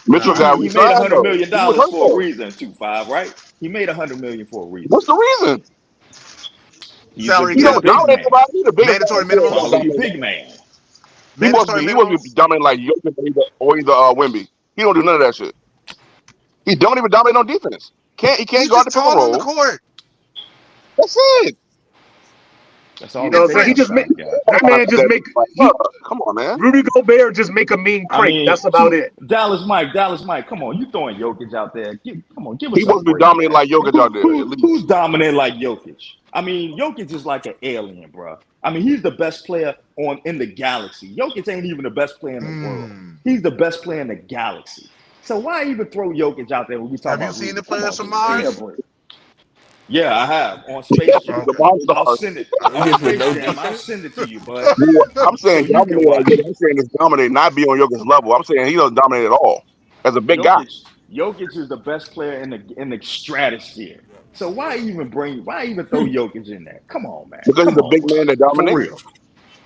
Mitchell got He made resigned $100 though. million He was hurt for a though. reason, 2-5, right? He made $100 million for a reason. What's the reason? He's Salary a He cap. never big dominated man, somebody. The biggest Mandatory guy minimums. quality dominate. big man. He must Mandatory be minimums. dominating like Jokic or either Wemby. He don't do none of that shit. He don't even dominate on defense. He can't He's guard the just pick and tall on the roll. court. That's it. That's all You it know, takes so he just sometimes, make guys. that man just make Come on, man. Rudy Gobert just make a mean I crank. mean, That's about it. Dallas Mike, come on, you throwing Jokic out there. Come on, give He us a must be break, dominating man. like Jokic out there. At Who's least. dominant like Jokic? I mean, Jokic is like an alien, bro. I mean, he's the best player in the galaxy. Jokic ain't even the best player in the world. He's the best player in the galaxy. So why even throw Jokic out there when we talk about Have you seen Rudy? the Come players on, from give me a Mars? break. Yeah, I have on Space Jam. The monster. I'll send it on Niggas with Space no Jam. I'll defense. send it to you, bud. I'm saying So you can dominate like watch. Jokic. I'm saying it's dominate, not be on Jokic's level. I'm saying he doesn't dominate at all as a big guy. Jokic is the best player in the stratosphere. So why even throw Jokic in there? Come on, man. Because Come he's a on, big bro. man that For dominates. real.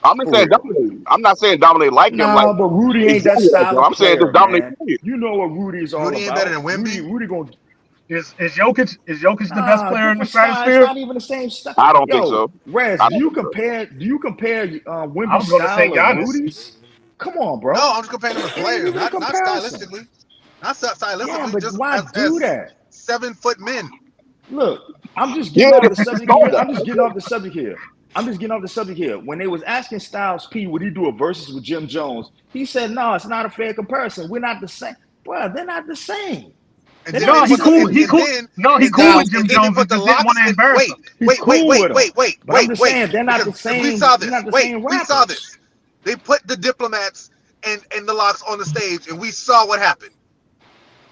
I'm not For saying real. dominate. I'm not saying dominate like him. Like Nah, but Rudy ain't that exactly like style him. of I'm saying player, just dominate. man. Period. You know what Rudy is all Rudy ain't about. better than Wemby. Rudy gonna Is Jokic the best player in the different style. stratosphere? It's not even the same style. I don't think so. Rez, I do you don't think so. compare I Wemby's was gonna say style of Giannis. Rudy's? Come on, bro. No, I'm just comparing them as It ain't players, even a not comparison. stylistically. Not stylistically, Yeah, but just why do as that? 7-foot men. Look, I'm just Yeah, getting off the this is subject here. that. I'm just getting off the subject here. When they was asking Styles P, would he do a versus with Jim Jones? He said, no, it's not a fair comparison. We're not the same. Bro, they're not the same. And They're then not No, they the he put cool. same. He cool. No, he and cool then, with Jim and then they Jones. put the Just didn't locks want to in. embarrass him. He's cool with him. But I'm just saying they're not the same. We saw They're this. not the Wait, same we saw rappers. this. They put the diplomats and the locks on the stage, and we saw what happened.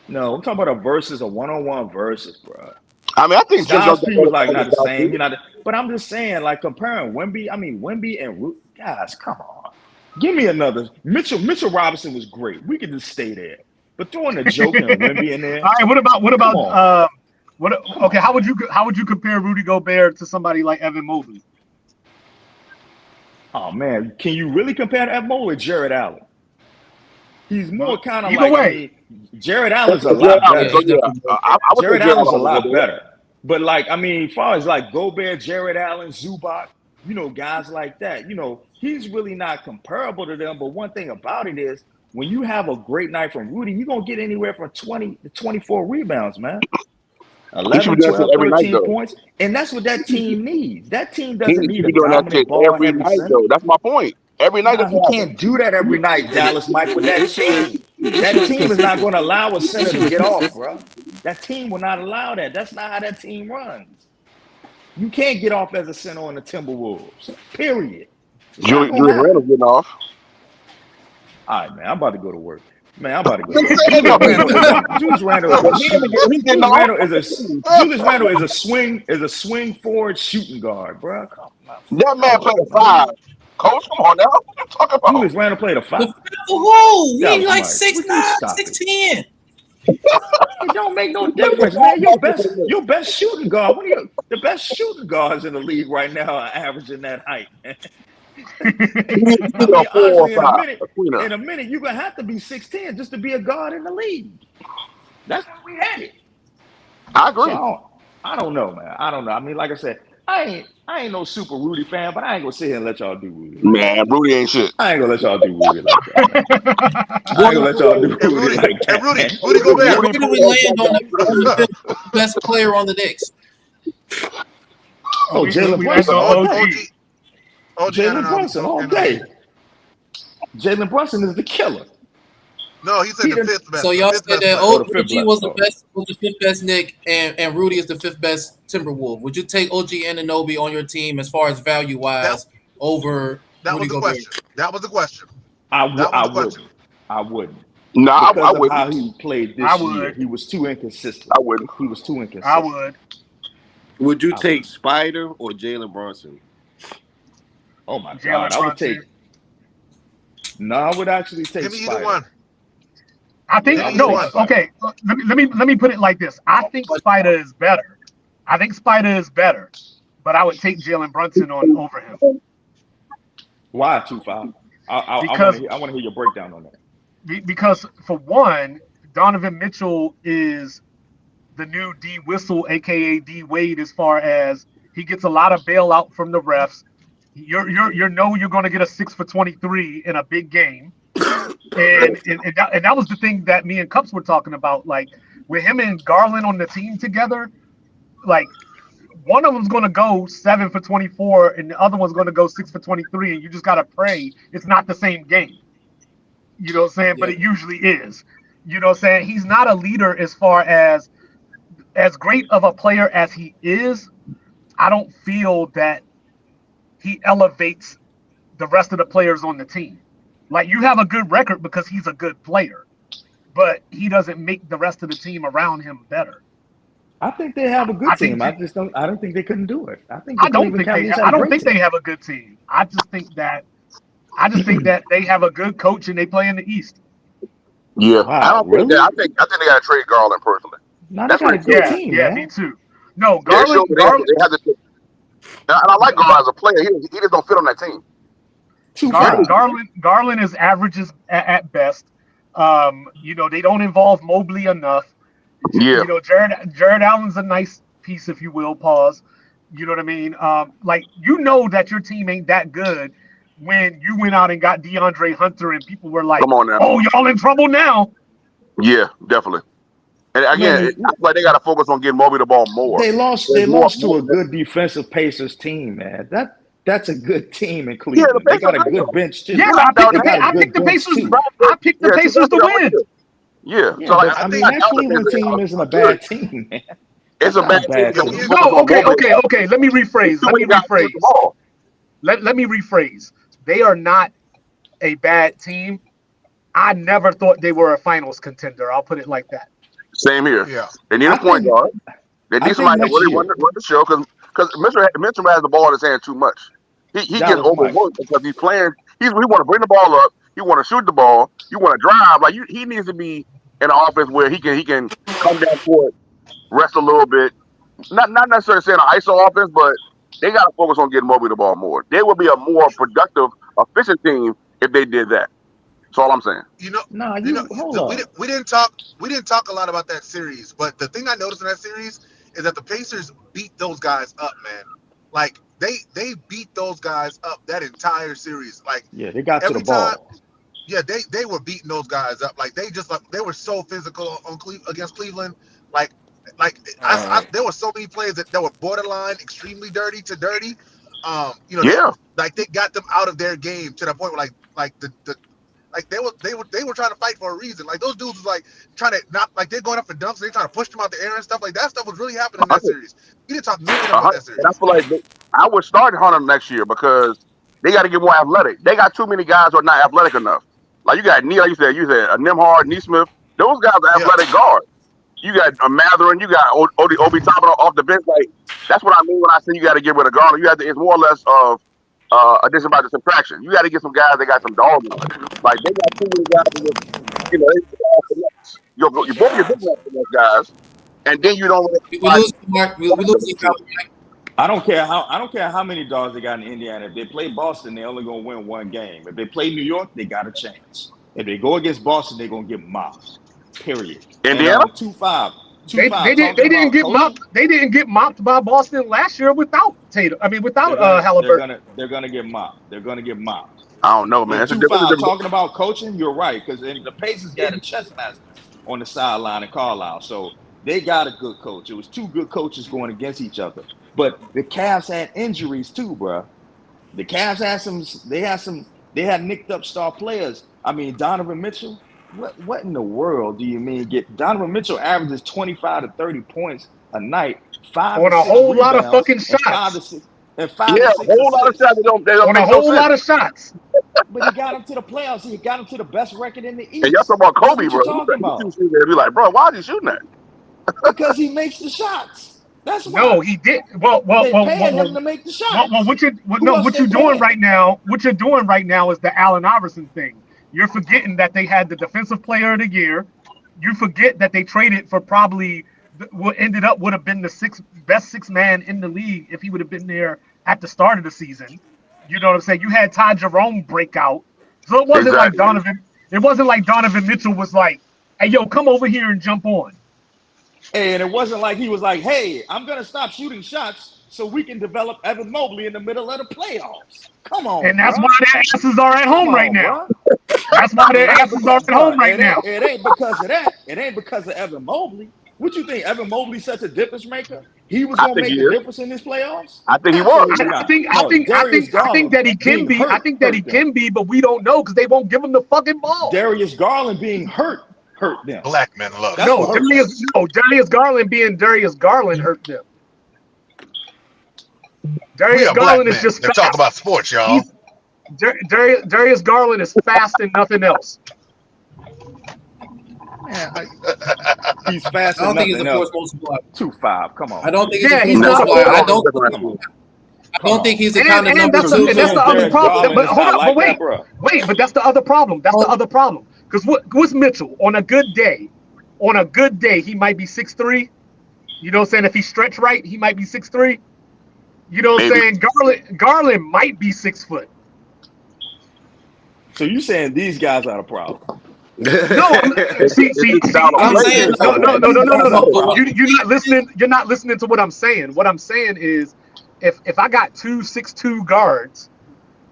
No, I'm talking about a versus, a one-on-one versus, bro. I mean, I think Jim Styles Jones. P was like not the same. You're not, but I'm just saying, like comparing Wemby and Root, guys, come on. Give me another. Mitchell Robinson was great. We could just stay there. But throwing a joke and Wemby in there. All right, what about Come on. okay? How would you compare Rudy Gobert to somebody like Evan Mobley? Oh man, can you really compare Mo with Jared Allen? He's more kind of Either like way. Jared Allen's a lot better. So, yeah, I would Jared say Allen's a Allen lot over better. But like, I mean, as far as like Gobert, Jared Allen, Zubac, guys like that, he's really not comparable to them. But one thing about it is when you have a great night from Rudy, you're gonna get anywhere from 20 to 24 rebounds, man. He should 11, be doing that shit 12, every night 13 though. points. And that's what that team needs. That team He doesn't should need be a doing that shit dominant ball every heavy night center. though. That's my point. Every night Nah, that's he what happens. can't do that every night, Dallas Mike. But that team is not going to allow a center to get off, bro. That team will not allow that. That's not how that team runs. You can't get off as a center on the Timberwolves. Period. It's not Julius going to Randle's happen. getting off. All right, man. I'm about to go to work. Man, I'm about to go I'm to work. saying though, Julius Randle is he getting Julius off. Randle is a swing forward shooting guard, bro. Come That man played a on, man. five. Coach, come on now. What you talking about? Julius Randle played a The five. five for who? He Dallas like Mike, 6'9", would you stop it? 6'10". It don't make no difference, man. Your best shooting guard, the best shooting guards in the league right now are averaging that height, man. I mean, 4 or honestly, 5. in a minute, you're gonna have to be 6'10" just to be a guard in the league. That's where we had it. I agree. So I don't know, man. I don't know. I mean, like I said, I ain't no super Rudy fan, but I ain't gonna sit here and let y'all do Rudy. Man, Rudy ain't shit. I ain't gonna let y'all do Rudy like that, man. I ain't gonna let y'all do Rudy like that. Rudy Gobert. Where do we land on the fifth best player on the Knicks? Oh, Jalen we Brunson land all on day. OG Jalen Brunson all day. Jalen Brunson is the killer. No, he said the fifth best. So y'all said that the OG fifth was best. the fifth best Nick, and Rudy is the fifth best Timberwolf. Would you take OG Anunoby on your team as far as value wise over That Rudy was the Gobert? question. That was the question. I wouldn't. No, I Because of wouldn't. how he played this year. He was too inconsistent. I wouldn't. He was too inconsistent. I would. Would you take Spider or Jalen Brunson? Oh my Jalen God. I would Brunson. take. No, I would actually take Give me Spider. either one. I think I would no. take Spider. Okay, let me put it like this. I think Spider is better. But I would take Jalen Brunson over him. Why 2-5? I Because want to hear your breakdown on that. because for one, Donovan Mitchell is the new D Whistle, aka D Wade, as far as he gets a lot of bailout from the refs. You're going to get a 6 for 23 in a big game. And that was the thing that me and Cups were talking about. Like with him and Garland on the team together, like one of them's going to go 7 for 24 and the other one's going to go 6 for 23. And you just got to pray it's not the same game. You know what I'm saying? Yeah. But it usually is. You know what I'm saying? He's not a leader as far as great of a player as he is. I don't feel that he elevates the rest of the players on the team. Like you have a good record because he's a good player, but he doesn't make the rest of the team around him better. I think they have a good team. I don't think they couldn't do it. I don't think they have a good team. I just think that they have a good coach and they play in the East. Yeah, wow, I don't think that. I think they got to trade Garland personally. No, they got a good team. Yeah, man. Me too. No, Garland. They have to, and I like Garland as a player. He just don't fit on that team. Garland is averages at best. They don't involve Mobley enough. Yeah. Jared Allen's a nice piece, if you will. Pause. You know what I mean? That your team ain't that good when you went out and got DeAndre Hunter and people were like, "Come on now. Oh, y'all in trouble now." Yeah, definitely. And again, it's like they got to focus on getting Mobley the ball more. They lost to a good defensive Pacers team, man. That's a good team in Cleveland. Yeah, they got a good bench too. Yeah, I picked the Pacers. I picked the Pacers to win. Yeah. So I mean, that Cleveland team isn't a bad team, man. It's a bad team. No, okay. Let me rephrase. Let me rephrase. They are not a bad team. I never thought they were a finals contender. I'll put it like that. Same here. Yeah. They need a point guard. They need somebody to really run the show because Mitchell has the ball in his hand too much. He gets overworked because he's playing. He want to bring the ball up. He want to shoot the ball. You want to drive. Like he needs to be in an offense where he can come down court, rest a little bit. Not necessarily saying an ISO offense, but they got to focus on getting Mobley the ball more. They would be a more productive, efficient team if they did that. That's all I'm saying. Hold on. We didn't talk a lot about that series, but the thing I noticed in that series is that the Pacers beat those guys up, man. Like they beat those guys up that entire series. Like they got to the ball. Yeah, they were beating those guys up. Like they were so physical against Cleveland. Like Like there were so many players that were borderline extremely dirty to dirty. Yeah. Like they got them out of their game to the point where like the like they were trying to fight for a reason. Like those dudes was like trying to not like they're going up for dunks, they're trying to push them out the air and stuff. Like that stuff was really happening in that series. You didn't talk nothing about that And I series. feel like I would start Hunter next year because they got to get more athletic. They got too many guys who are not athletic enough. Like you got Neil, you said a Nimhard, Neesmith. Those guys are Yeah. athletic guards. You got a Matherin, you got Obi Toppin off the bench. Like that's what I mean when I say you got to get rid of Garland. You have to. It's more or less of addition by the subtraction. You got to get some guys that got some dog in them. Like they got too many guys. That, you both your big guys, and then you don't. We lose Mark. We lose you. I don't care how many dogs they got in Indiana. If they play Boston, they're only gonna win one game. If they play New York, they got a chance. If they go against Boston, they're gonna get mopped. Period. Indiana? 2-5. They didn't get mopped. They didn't get mopped by Boston last year without Tatum. I mean, without Halliburton. They're gonna get mopped. They're gonna get mopped. I don't know, man. It's 2-5. Talking about coaching, you're right, because the Pacers got a chess master on the sideline in Carlisle, so they got a good coach. It was two good coaches going against each other, but the Cavs had injuries too, bro. The Cavs had some. They had nicked up star players. I mean, Donovan Mitchell. What in the world do you mean? Donovan Mitchell averages 25 to 30 points a night, 5 on to 6 a whole lot of rebounds, fucking and 5 shots. to 6 and 5 Yeah, to 6 a whole lot of shots. They don't On make a no whole sense. lot of shots. But he got him to the playoffs. He got him to the best record in the East. And y'all talking about Kobe, That's bro. what you're talking about. Be like, bro, why is he shooting that? Because he makes the shots. That's why. No, he did. Well, they paying him to make the shots. What you're doing right now is the Allen Iverson thing. You're forgetting that they had the Defensive Player of the Year. You forget that they traded for probably what would have been the best six man in the league if he would have been there at the start of the season. You know what I'm saying? You had Ty Jerome break out, so it wasn't like Donovan. It wasn't like Donovan Mitchell was like, "Hey, yo, come over here and jump on." And it wasn't like he was like, "Hey, I'm gonna stop shooting shots so we can develop Evan Mobley in the middle of the playoffs." Come on, and that's bro. why their asses are at home right now. That's why their asses are at home right now. It ain't because of that. It ain't because of Evan Mobley. What you think? Evan Mobley such a difference maker? He was gonna make the difference in this playoffs? I think he was. I think that he can be. I think that he can be, but we don't know because they won't give him the fucking ball. Darius Garland being hurt them. Black men love. Darius Garland being Darius Garland hurt them. Darius Garland is just fast. Talk about sports, y'all. Darius Garland is fast and nothing else. Man, he's fast. I don't think he's the fourth most 2-5. Come on. I don't think he's not. I don't think he's the kind of number two. And that's the other problem. But hold on, wait. But that's the other problem. That's the other problem. Because what's Mitchell on a good day? On a good day, he might be 6'3". You know what I'm saying? If he stretch right, he might be 6'3". You know what I'm saying? Garland might be 6 foot. So you saying these guys are the problem? No, see, I'm saying no. You're not listening to what I'm saying. What I'm saying is, if I got 2 6'2" guards,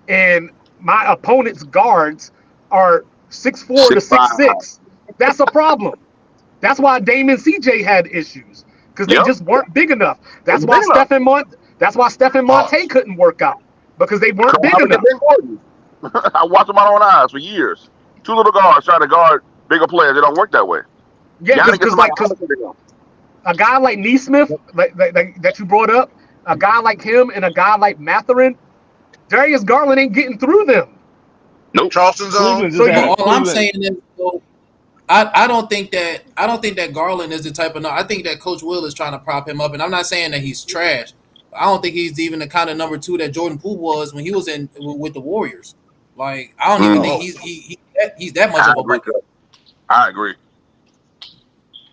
and my opponent's guards are 6'4" to 6'6", that's a problem. That's why Dame and CJ had issues because they just weren't big enough. That's why Stephen Monte couldn't work out because they weren't big enough. I watched them out on eyes for years. 2 little guards trying to guard bigger players. It don't work that way. Yeah, because a guy like Neesmith, like that you brought up, a guy like him and a guy like Matherin, Darius Garland ain't getting through them. Nope. Charleston's on. So all I'm saying is, I don't think that Garland is the type of. I think that Coach Will is trying to prop him up, and I'm not saying that he's trash. I don't think he's even the kind of number 2 that Jordan Poole was when he was with the Warriors. Like I don't even think he's that much of a bucket. I agree.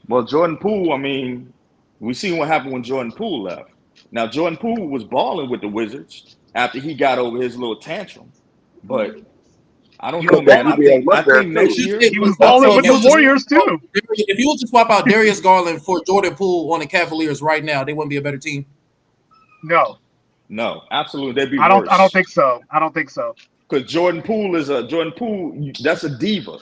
Well, Jordan Poole, I mean, we seen what happened when Jordan Poole left. Now, Jordan Poole was balling with the Wizards after he got over his little tantrum. But I don't know, man. I think next year he was balling with the Warriors too. If you was to swap out Darius Garland for Jordan Poole on the Cavaliers right now, they wouldn't be a better team. No, absolutely. They'd be I worse. don't think so. Because Jordan Poole, that's a diva.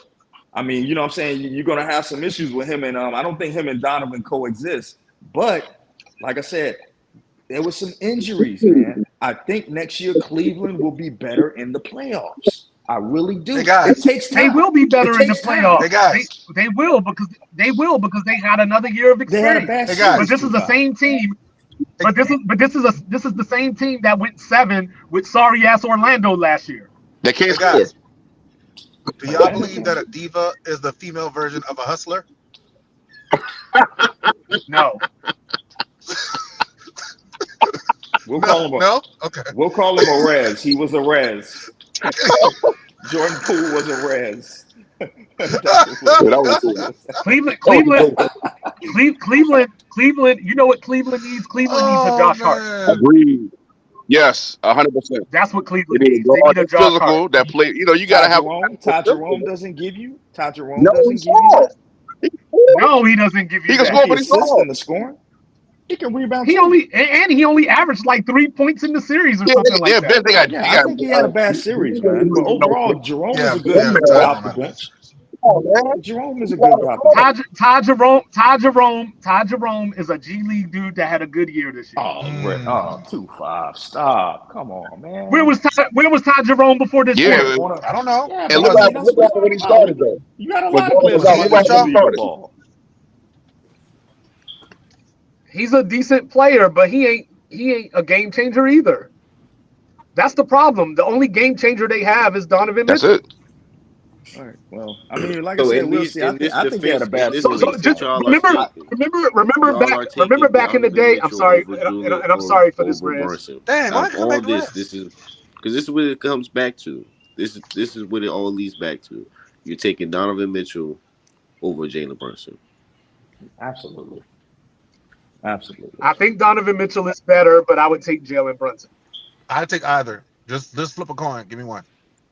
I mean, you know what I'm saying? You're going to have some issues with him. And I don't think him and Donovan coexist. But like I said, there was some injuries, man. I think next year Cleveland will be better in the playoffs. I really do. Hey guys, It takes They time. will be better It in the takes time. hey playoffs. guys, They will because they had another year of They had a experience. bad hey But guys. series, this is the 2-5. same team. But this is the same team that went 7 with sorry ass Orlando last year. They can't Hey score. guys, do y'all believe that a diva is the female version of a hustler? No. We'll No, call him a no. Okay. we'll call him a Rez. He was a Rez. Jordan Poole was a Res. That's what we'll Yeah, that say. was That's what cool. we'll say. Cleveland, That was Cleveland, cool. Cleveland. You know what Cleveland needs? Cleveland needs a Oh Josh Hart. man. Agreed. Yes, 100%. That's what You Cleveland need a needs. They guard need a that's Josh Hart. physical, that play. You know, you got Ty to have Jerome. a Ty physical. Jerome doesn't give you. Ty Jerome No, he doesn't give you scores. that. He scores. No, he doesn't give He you can that. score, He but he assists scores. in the scoring. He can rebound He too. only averaged like 3 points in the series or Yeah, something like Ben, that. they got, Yeah, I think he had a bad series, man. But overall, Jerome is Yeah, a good yeah. leader Ty off Jerome the had a bad bench. series. Jerome is a good guy off the bench. Ty Jerome is a G League dude that had a good year this year. Oh, Rick. Mm, Oh, 2-5. Stop. Come on, Where man. was Ty Jerome before this Yeah, year? On a, I don't know. yeah, and but He I look mean, at wasn't. that's look what at it's when all he about. started though. You got a When lot of Jordan players was Was he out, coming look out winning the at with when G he y'all? League with started. ball. He's a decent player, but he ain't a game changer either. That's the problem. The only game changer they have is Donovan That's Mitchell. it. All right. Well, I mean, like I So said, in we'll these see. in this I think they had a defense in bad this So series, case that just but y'all are remember, I, stating, y'all are remember taking back in the Donovan day. I'm Mitchell sorry, over and I'm sorry for this, over Rez. Brunson. Dang, Out why of did I come all back to this, rest? this is because this is what it comes back to. This is what it all leads back to. You're taking Donovan Mitchell over Jalen Brunson. absolutely, absolutely. I think Donovan Mitchell is better, but I would take Jalen Brunson. I'd take either. Just flip a coin. Give me one.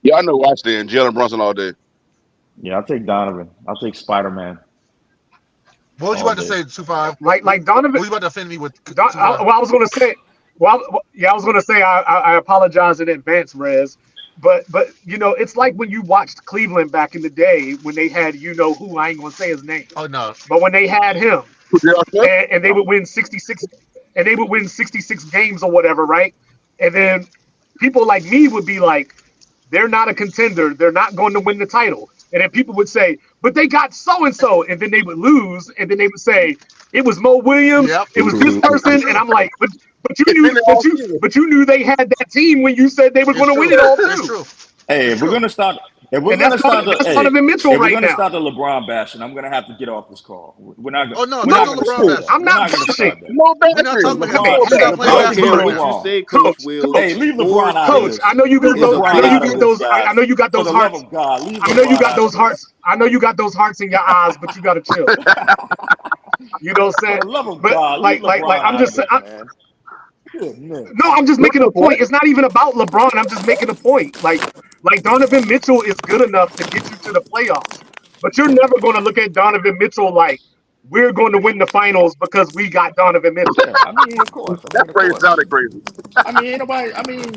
Yeah, I know Washington, Jalen Brunson all day. Yeah, I'll take Donovan. I'll take Spider Man What was you all about to day. say, 2-5? Like Donovan. What were you about to offend me with Well, 2-5? I was gonna say, I was gonna say I apologize in advance, Rez. But you know, it's like when you watched Cleveland back in the day when they had who, I ain't gonna say his name, Oh no. but when they had him Yeah, and they would win 66 and they would win 66 games or whatever, right? And then people like me would be like, they're not a contender. They're not going to win the title. And then people would say, but they got so and so, and then they would lose, and then they would say it was Mo Williams, Yep. it was this It's person, and true. I'm like, but you it's been knew, there all season. but you knew they had that team when you said they were going It's to win true. it all It's too. true. Hey, It's true. if we're And gonna start the that's Donovan Mitchell if we're right gonna now. start the LeBron bashing, I'm gonna have to get off this call. Oh no, We're there's not No, no gonna LeBron start No, that. bashing. I'm We're not not gonna bashing. start that. no We're not bashing. talking No about Okay, LeBron. He's not playing I bashing. don't care basketball who What right you you now. are. say, Coach coach, Will, Hey, coach, leave LeBron out of sports coach. I this. know you got Leave those. I LeBron know entertainment. you out of got this, those. I guys. know you got For those the love hearts. of God, leave I know you LeBron got out of those hearts. this. I know you got those hearts in your eyes, but you got to chill. You know what I'm For saying? the love of But God, leave LeBron I'm out of just this, man. no, Goodness. I'm just That's making a the point. point. It's not even about LeBron. I'm just making a point. Like Donovan Mitchell is good enough to get you to the playoffs, but you're never going to look at Donovan Mitchell like we're going to win the finals because we got Donovan Mitchell. Yeah, I mean, of course. I That mean, of phrase course. sounded crazy. I mean, ain't nobody. I mean,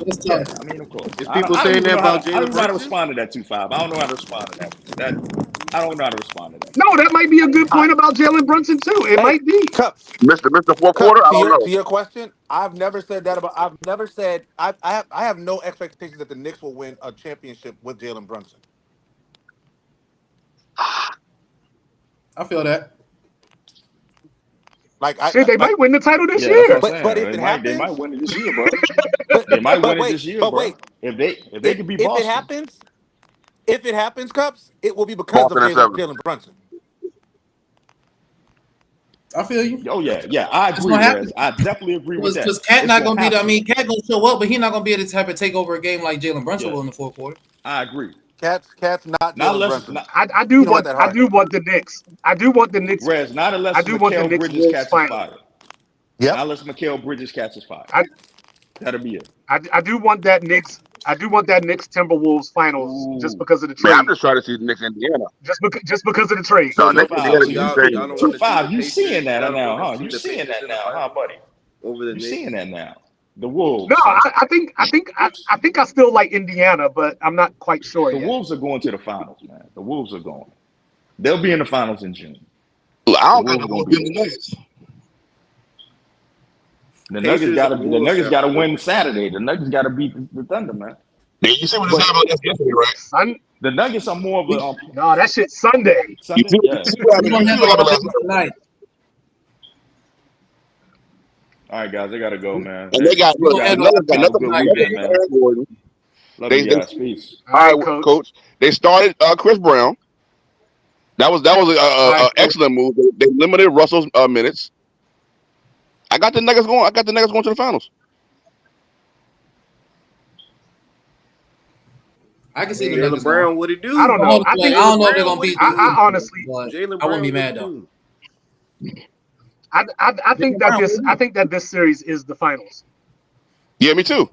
That's tough. yeah. I mean, of course. Is I don't. people I don't saying even that know how about to. I don't Jalen even know how to Brunson? respond to that 2-5. I don't know how to respond to that. That I don't know how to respond to that. No, that might be a good I, point about Jalen Brunson too. It hey, might be. Cups, Mr. Fourth Cups. Quarter, I don't know. To your question, I've never said that about. I've never said. I have no expectations that the Knicks will win a championship with Jalen Brunson. I feel that. Like Shit, they like. might win the title this Yeah, that's what I'm year. But saying. if it They might happens, win it this year, bro. but They might but win it wait, this year, but bro. wait. If they could beat If it Boston. happens, Cups, it will be because of Boston and seven. Jalen Brunson. I feel you. Oh yeah, yeah. I It's agree, gonna happen Rez. I definitely agree with that. because Cat It's not gonna gonna be. have I to. mean, Cat gonna show up, but he not gonna be able to type of take over a game like Jalen Brunson Yeah, will in the fourth quarter. I agree. Cat's not Not Jalen unless Brunson. not He don't got that I heart. do want the Knicks. I do want the Knicks. Rez, not I unless do want the Mikal Knicks Bridges Wolves catches final. fire. Not Yep. unless Mikal Bridges catches fire. I, That'll be it. I do want that Knicks. I do want that Knicks Timberwolves finals just Ooh. because of the Man, I'm trade. just trying to see the Knicks Indiana. Just because of the trade. So No, no, Knicks Indiana So 2-5. can you be Y'all crazy. don't want to see the 2-5. You seeing Pacers. that Y'all don't now, want to huh? see You the seeing Pacers that in the now, huh, final buddy? over the You Knicks. seeing that now? The No, Wolves. I think I still like Indiana, but I'm not quite sure The yet. Wolves are going to the finals, man. The Wolves are going. They'll be in the finals in June. Look, I The don't think Wolves the are gonna Wolves be beat there. the Nuggets. The Pacers Nuggets and Wolves have got to win Saturday. The Nuggets got to beat the Thunder, man. Yeah, you see what just But happened yesterday, right? the Nuggets are more of a No, that shit's Sunday. You Sunday. see, Yeah. you see what We happened? gonna You see handle what all happened that last night? tonight. All right, guys, I gotta go, man. And they got We look, gonna the handle Nuggets got that nothing tonight, from man. Aaron Gordon. Love you They guys. Peace. All all right, right, coach. coach. They started Chris Brown. That was All a right, coach. excellent move. They limited Russell's minutes. I got the Nuggets going. I got the Nuggets going to the finals. I can see the Jalen Nuggets Brown, going. what it do? I don't know. I think I don't know if they're Brown, gonna what beat it the do? I honestly, but Jalen I wouldn't be Brown, mad what though. it do? I think that this series is the finals. Yeah, me too.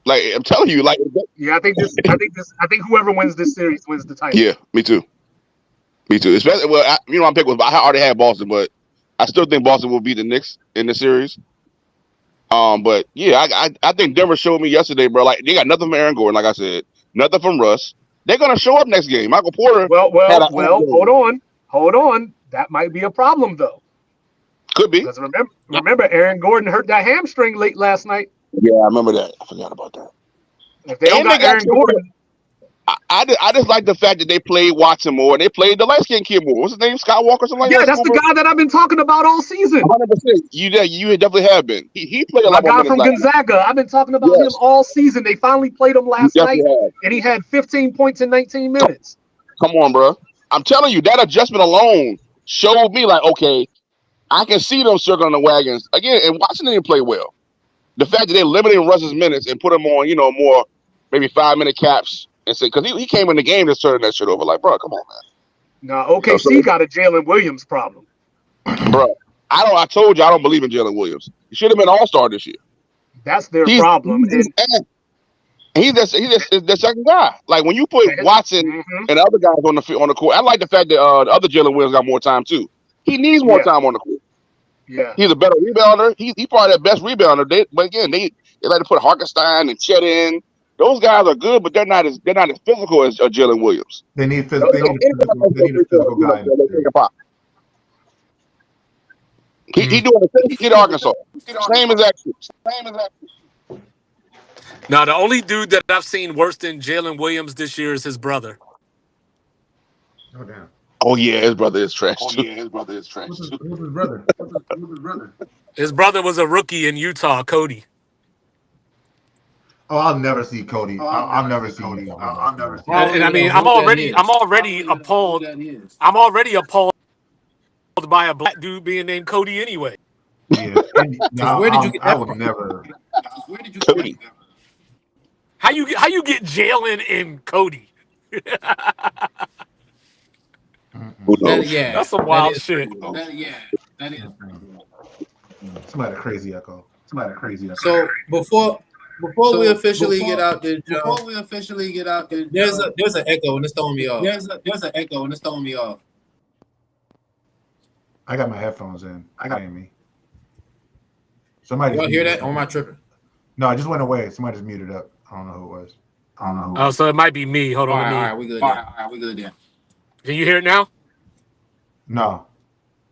Like I'm telling you, like Yeah, I think whoever wins this series wins the title. yeah, me too. Me too. Especially I'm picking with. I already had Boston, but I still think Boston will beat the Knicks in the series. But yeah, I think Denver showed me yesterday, bro. Like they got nothing from Aaron Gordon, like I said, nothing from Russ. They're gonna show up next game. Michael Porter had a Hold on. That might be a problem though. Could be. Because remember, Aaron Gordon hurt that hamstring late last night. Yeah, I remember that. I forgot about that. If they don't got Aaron Gordon, I just like the fact that they played Watson more and they played the light skinned kid more. What's his name? Scott Walker, something like that. Yeah, that's the guy that I've been talking about all season. 100%. You definitely have been. He played a My lot more guy minutes from last night. Gonzaga. I've been talking about him all season. They finally played him last night, have. and he had 15 points in 19 minutes. Come on, bro. I'm telling you, that adjustment alone showed me like, okay, I can see them circling the wagons again. And Washington didn't play well. The fact that they limited Russ's minutes and put him on, more maybe 5-minute caps and say because he came in the game just turning that shit over. Like, bro, come on, man. Now OKC got a Jalen Williams problem. Bro, I told you I don't believe in Jalen Williams. He should have been All-Star this year. That's their problem. He's the second guy. Like when you put Watson and other guys on the court, I like the fact that the other Jalen Williams got more time too. He needs more time on the court. Yeah, he's a better rebounder. He's probably the best rebounder. But again, they like to put Hartenstein and Chet in. Those guys are good, but they're not as physical as Jalen Williams. They need physical. They need a physical guy. He doing the same shit Arkansas. Same as that. Now, the only dude that I've seen worse than Jalen Williams this year is his brother. Oh damn. Oh yeah, his brother is trash too. Who's his brother? His brother was a rookie in Utah, Cody. Oh, I'll never see Cody. I'll never see Cody. I'll never see. And I mean, I'm already appalled. I'm already appalled by a black dude being named Cody anyway. Yeah. Where did you get that I would from? never. Cody. How you get Jalen and Cody? That's some wild shit. That is. Somebody crazy echo. So before we officially get out there, there's an echo and it's throwing me off. I got my headphones in. I got me. Somebody. Y'all hear that? Or am I tripping? No, I just went away. Somebody just muted up. I don't know who it was. Oh, so it might be me. Hold on. All right, we good. Then. Can you hear it now? No.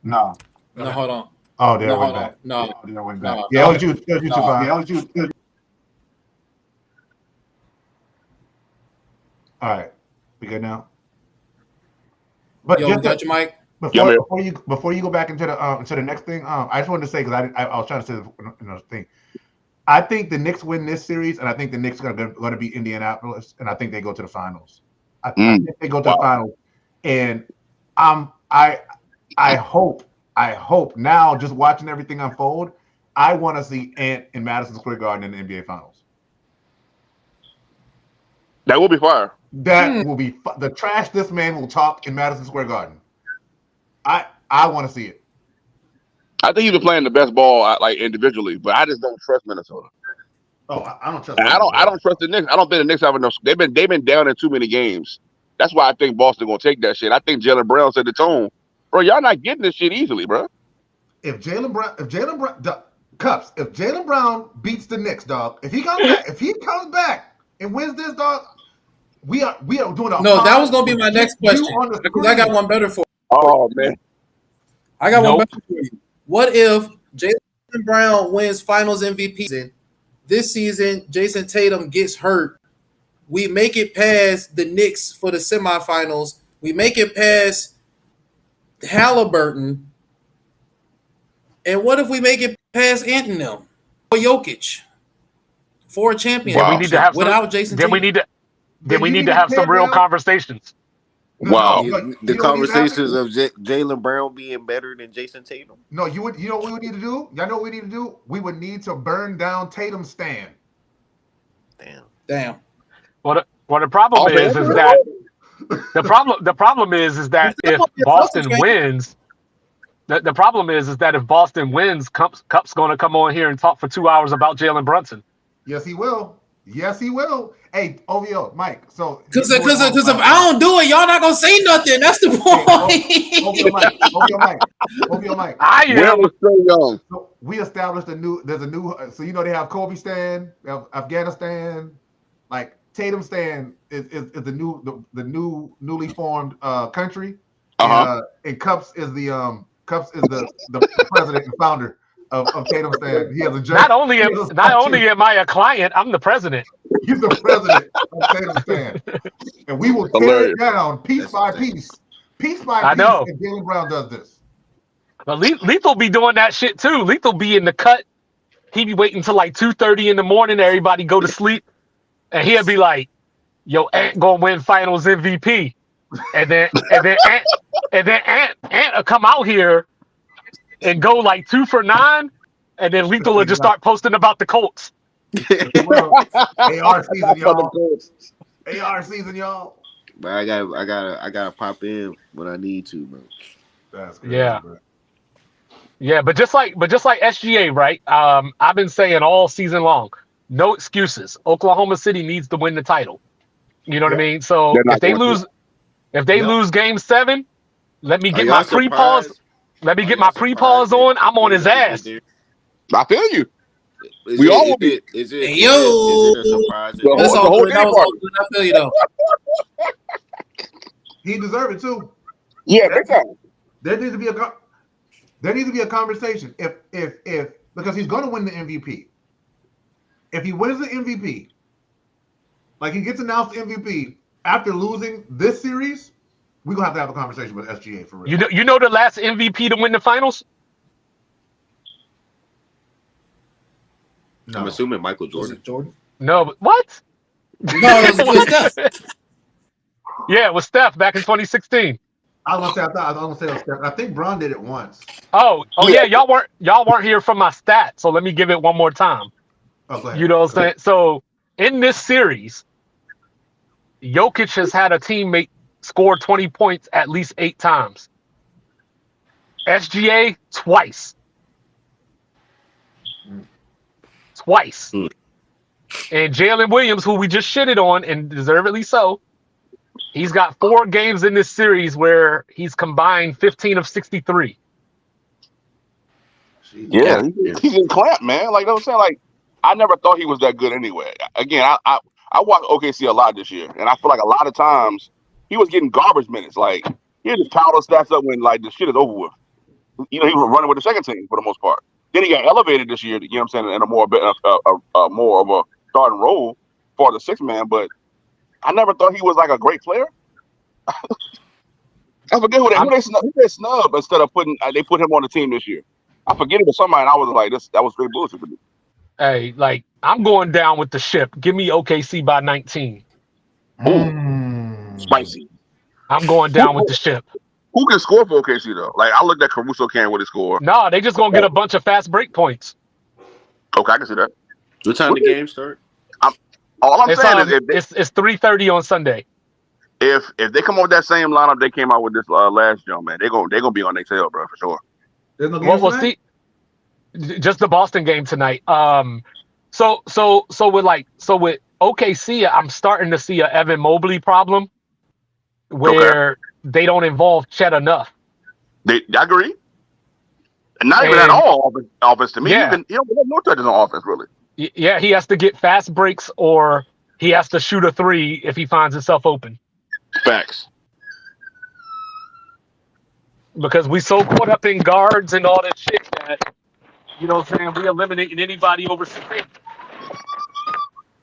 No, hold on. Oh, there went back. No. Yeah, it was you. Too. All right, we good now. But Yo, got your mic. Before you go back into the next thing, I just wanted to say because I was trying to say this thing. I think the Knicks win this series, and I think the Knicks are going to beat Indianapolis, and I think they go to the finals. I think they go to the finals, and I hope now, just watching everything unfold, I want to see Ant in Madison Square Garden in the NBA Finals. That will be fire. That will be the trash this man will talk in Madison Square Garden. I want to see it. I think he's been playing the best ball like individually, but I just don't trust Minnesota. Oh, I don't trust. I don't trust the Knicks. I don't think the Knicks have enough. They've been down in too many games. That's why I think Boston gonna take that shit. I think Jalen Brown set the tone, bro. Y'all not getting this shit easily, bro. If Jalen Brown beats the Knicks, dog. If he comes back and wins this, dog, we are doing a. No, that was gonna be my next question because I got one better for you. Oh man, I got one better for you. What if Jalen Jaylen Brown wins Finals MVP. This season, Jason Tatum gets hurt. We make it past the Knicks for the semifinals. We make it past Halliburton. And what if we make it past Anthony or Jokic for a championship Then we need to have some. without Jason Then we Tatum? need to. Then we you need to have tear some real down- conversations. Wow. The conversations of Jaylen Brown being better than Jason Tatum. No, you would. You know what we would need to do? Y'all know what we need to do? We would need to burn down Tatum's stand. Damn. Well, the problem is that the problem is that if Boston wins, the problem is that if Boston wins, Cup's going to come on here and talk for 2 hours about Jalen Brunson. Yes, he will. Yes, he will. Hey, OVO, Mike. So Because if I don't do it, y'all not gonna say nothing. That's the point. OVO, Mike. I am so young. So we established there's a new. So you know they have Kobe stand, they have Afghanistan, like Tatum stand is the newly formed country. And Cups is the president and founder of Tatum stand. He has a judge. not only am I a client, I'm the president. He's the president of Tatum stand, and we will tear it down piece by piece. I know. And Jaylen Brown does this. But Lethal be doing that shit too. Lethal be in the cut. He be waiting till like 2:30 in the morning. Everybody go to sleep, and he'll be like, "Yo, Ant gonna win Finals MVP," and then Ant will come out here and go like 2 for 9, and then Lethal will just start posting about the Colts. AR season, y'all. AR season, y'all. But I gotta pop in when I need to, bro. That's crazy, Yeah. bro. Yeah, but just like SGA, right? I've been saying all season long, no excuses. Oklahoma City needs to win the title. You know what I mean? So if they lose Game 7, let me get my pre-pause. Let me get my pre-pause on. I'm on his ass. I feel you. We all will be. Is it a surprise? That's all good. That was all good. I feel you though. He deserved it too. Yeah, big time. There needs to be a conversation. If because he's going to win the MVP. If he wins the MVP, like he gets announced MVP after losing this series, we're gonna have a conversation with SGA for real. You know the last MVP to win the finals? No. I'm assuming Michael Jordan. No, but what? No, it was Steph. Yeah, it was Steph back in 2016. I was gonna say it was Steph. I think Bron did it once. Oh yeah, y'all weren't here for my stats, so let me give it one more time. Oh, go ahead. You know what I'm saying? So in this series, Jokic has had a teammate score 20 points at least 8 times. SGA twice. Twice. And Jalen Williams, who we just shitted on, and deservedly so, he's got 4 games in this series where he's combined 15 of 63. Yeah, he's in clamp, man. Like, you know what I'm saying? Like, I never thought he was that good anyway. Again, I watched OKC a lot this year, and I feel like a lot of times he was getting garbage minutes. Like, he had just piled those stats up when, like, the shit is over with. You know, he was running with the second team for the most part. Then he got elevated this year, you know what I'm saying, in a more of a starting role for the 6th man, but I never thought he was like a great player. I forget who they snub instead of they put him on the team this year. I forget it was somebody, and I was like, that was great bullshit to me. Hey, like, I'm going down with the ship. Give me OKC by 19. Spicy. I'm going down with the ship. Who can score for OKC though? Like, I looked at Caruso can with his score. No, they just gonna get a bunch of fast break points. Okay, I can see that. What time the game start? All I'm saying is it's 3:30 on Sunday. If they come up with that same lineup they came out with this last year, man, they're gonna be on their tail, bro, for sure. There's no game tonight? Just the Boston game tonight. So with OKC, I'm starting to see a Evan Mobley problem where they don't involve Chet enough. I agree. And not even at all offense to me. Yeah. He don't get no touches on offense, really. Yeah, he has to get fast breaks or he has to shoot a 3 if he finds himself open. Facts. Because we so caught up in guards and all that shit that You know what I'm saying? We eliminating anybody over 6'8".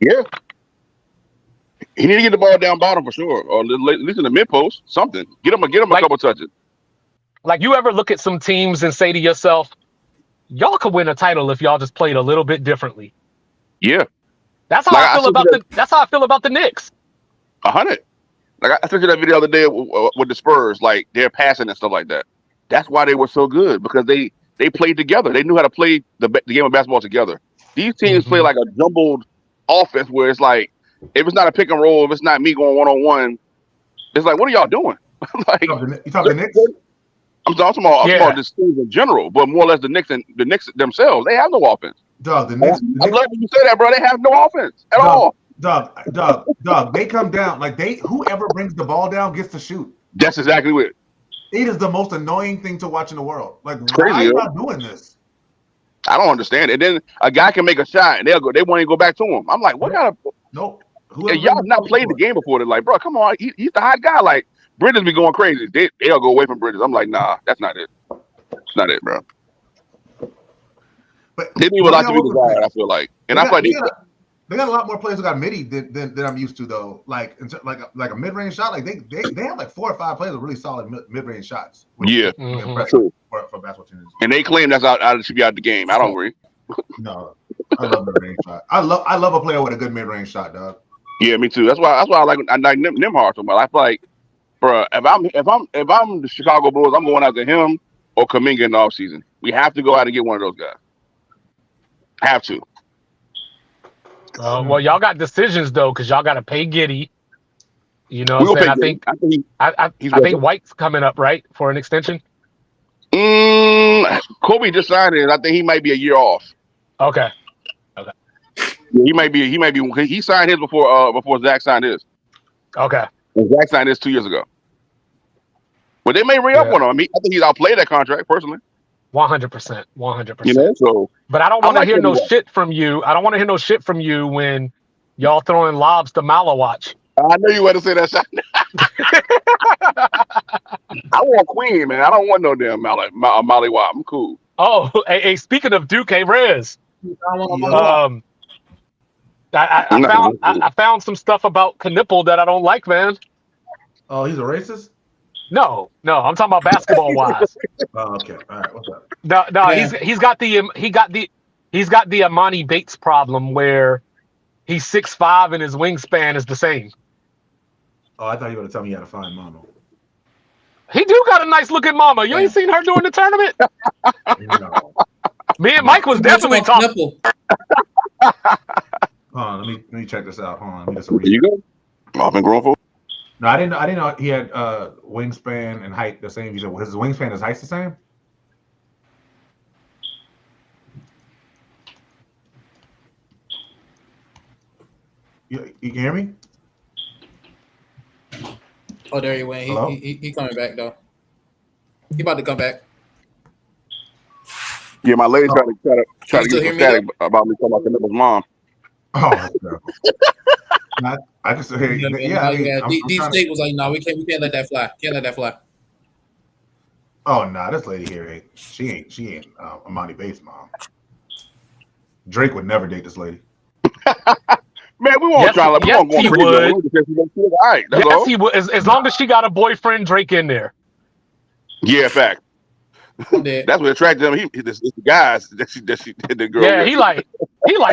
Yeah. He need to get the ball down bottom for sure, or at least in the mid post, something. Get him a Like, couple touches. like you ever look at some teams and say to yourself, y'all could win a title if y'all just played a little bit differently. Yeah. That's how Like I I feel sent you about that that's how I feel about the Knicks. 100. Like I sent you that video the other day with the Spurs, like their passing and stuff like that. That's why they were so good, because they played together. They knew how to play the game of basketball together. These teams play Mm-hmm. like a jumbled offense where it's like, if it's not a pick and roll, if it's not me going 1-on-1, it's like, what are y'all doing? Like, You talking the Knicks? I'm talking about Yeah. this team in general, but more or less the Knicks themselves, they have no offense. Dog, the I Knicks, love when you say that, bro. They have no offense at dog, all. dog. They come down like whoever brings the ball down gets to shoot. That's exactly it. It is the most annoying thing to watch in the world. Like, It's why are crazy. y'all doing this? I don't understand it. And then a guy can make a shot and they won't even go back to him. I'm like, what kind of Nope. y'all not played the game before? They're like, bro, come on, he's the hot guy. Like Bridges be going crazy. They'll go away from Bridges. I'm like, nah, that's not it. It's not it, bro. But They leave a lot to be desired, I feel like. And I feel like they got a lot more players who got midi than I'm used to, though. Like a mid range shot, like they have like 4 or 5 players with really solid mid range shots. Yeah, impressive for basketball teams. And they claim that's should be out the game. I don't agree. No, I love mid range shot. I love a player with a good mid range shot, dog. Yeah, me too. That's why I like Nembhard so much. I feel like, bro, if I'm the Chicago Bulls, I'm going after him or Kuminga in the offseason. We have to go out and get one of those guys. Have to. Well, y'all got decisions though, because y'all got to pay Giddey. You know what I'm saying? I think White's coming up, right, for an extension. Kobe just signed it. I think he might be a year off. Okay. Yeah, he might be. He signed his before Zach signed his. Okay. And Zach signed his 2 years ago. But they may re-up on him. I mean, I think he's outplayed that contract personally. 100%. 100%. You know, so. But I don't want to hear no shit from you. I don't want to hear no shit from you when y'all throwing lobs to Malawatch. I know you want to say that shot. I want Queen, man. I don't want no damn Malawatch. I'm cool. Oh, hey, speaking of Duke, hey, Rez. I found some stuff about Knipple that I don't like, man. Oh, he's a racist? No, I'm talking about basketball wise. Oh, okay. All right, what's up? No, yeah. he's got the Amani Bates problem where he's 6'5" and his wingspan is the same. Oh, I thought you were gonna tell me you had to find mama. He do got a nice looking mama. You ain't seen her during the tournament? No. Me and Mike was definitely talking. Hold on, let me check this out. Hold on, let me get some. There you go. I've been growing for. No, I didn't know he had wingspan and height the same. His wingspan and his height's the same. You can hear me? Oh, there he went. He coming back though. He about to come back. Yeah, my lady trying to get some static about me talking about Knipple's mom. Oh, that's terrible. I just hear you. Yeah, Deep State was like, no, we can't let that fly. Can't let that fly. Oh no, this lady here ain't. She ain't Amani Bates' mom. Drake would never date this lady. Man, we won't try. We won't go on would. All right, yes, he would. As long as she got a boyfriend, Drake in there. Yeah, fact. That's what attracted him. It's the guys that she the girl. Yeah, he like,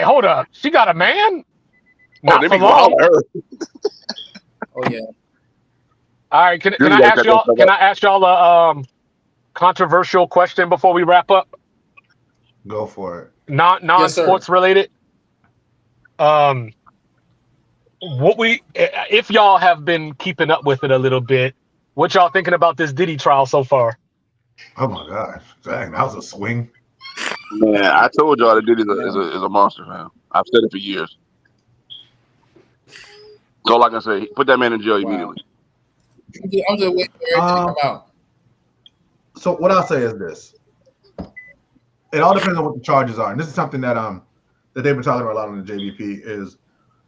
hold up, she got a man. Not they for be long. her. Oh yeah. All right, can I ask y'all? Can I ask y'all a controversial question before we wrap up? Go for it. Non-sports related. If y'all have been keeping up with it a little bit, what y'all thinking about this Diddy trial so far? Oh my gosh, dang, that was a swing. Man, I told y'all that Diddy is a monster, man. I've said it for years. That's all I can say. Put that man in jail immediately. I'm just waiting for everything to come out. So what I'll say is this: it all depends on what the charges are, and this is something that they've been talking about a lot on the JVP. Is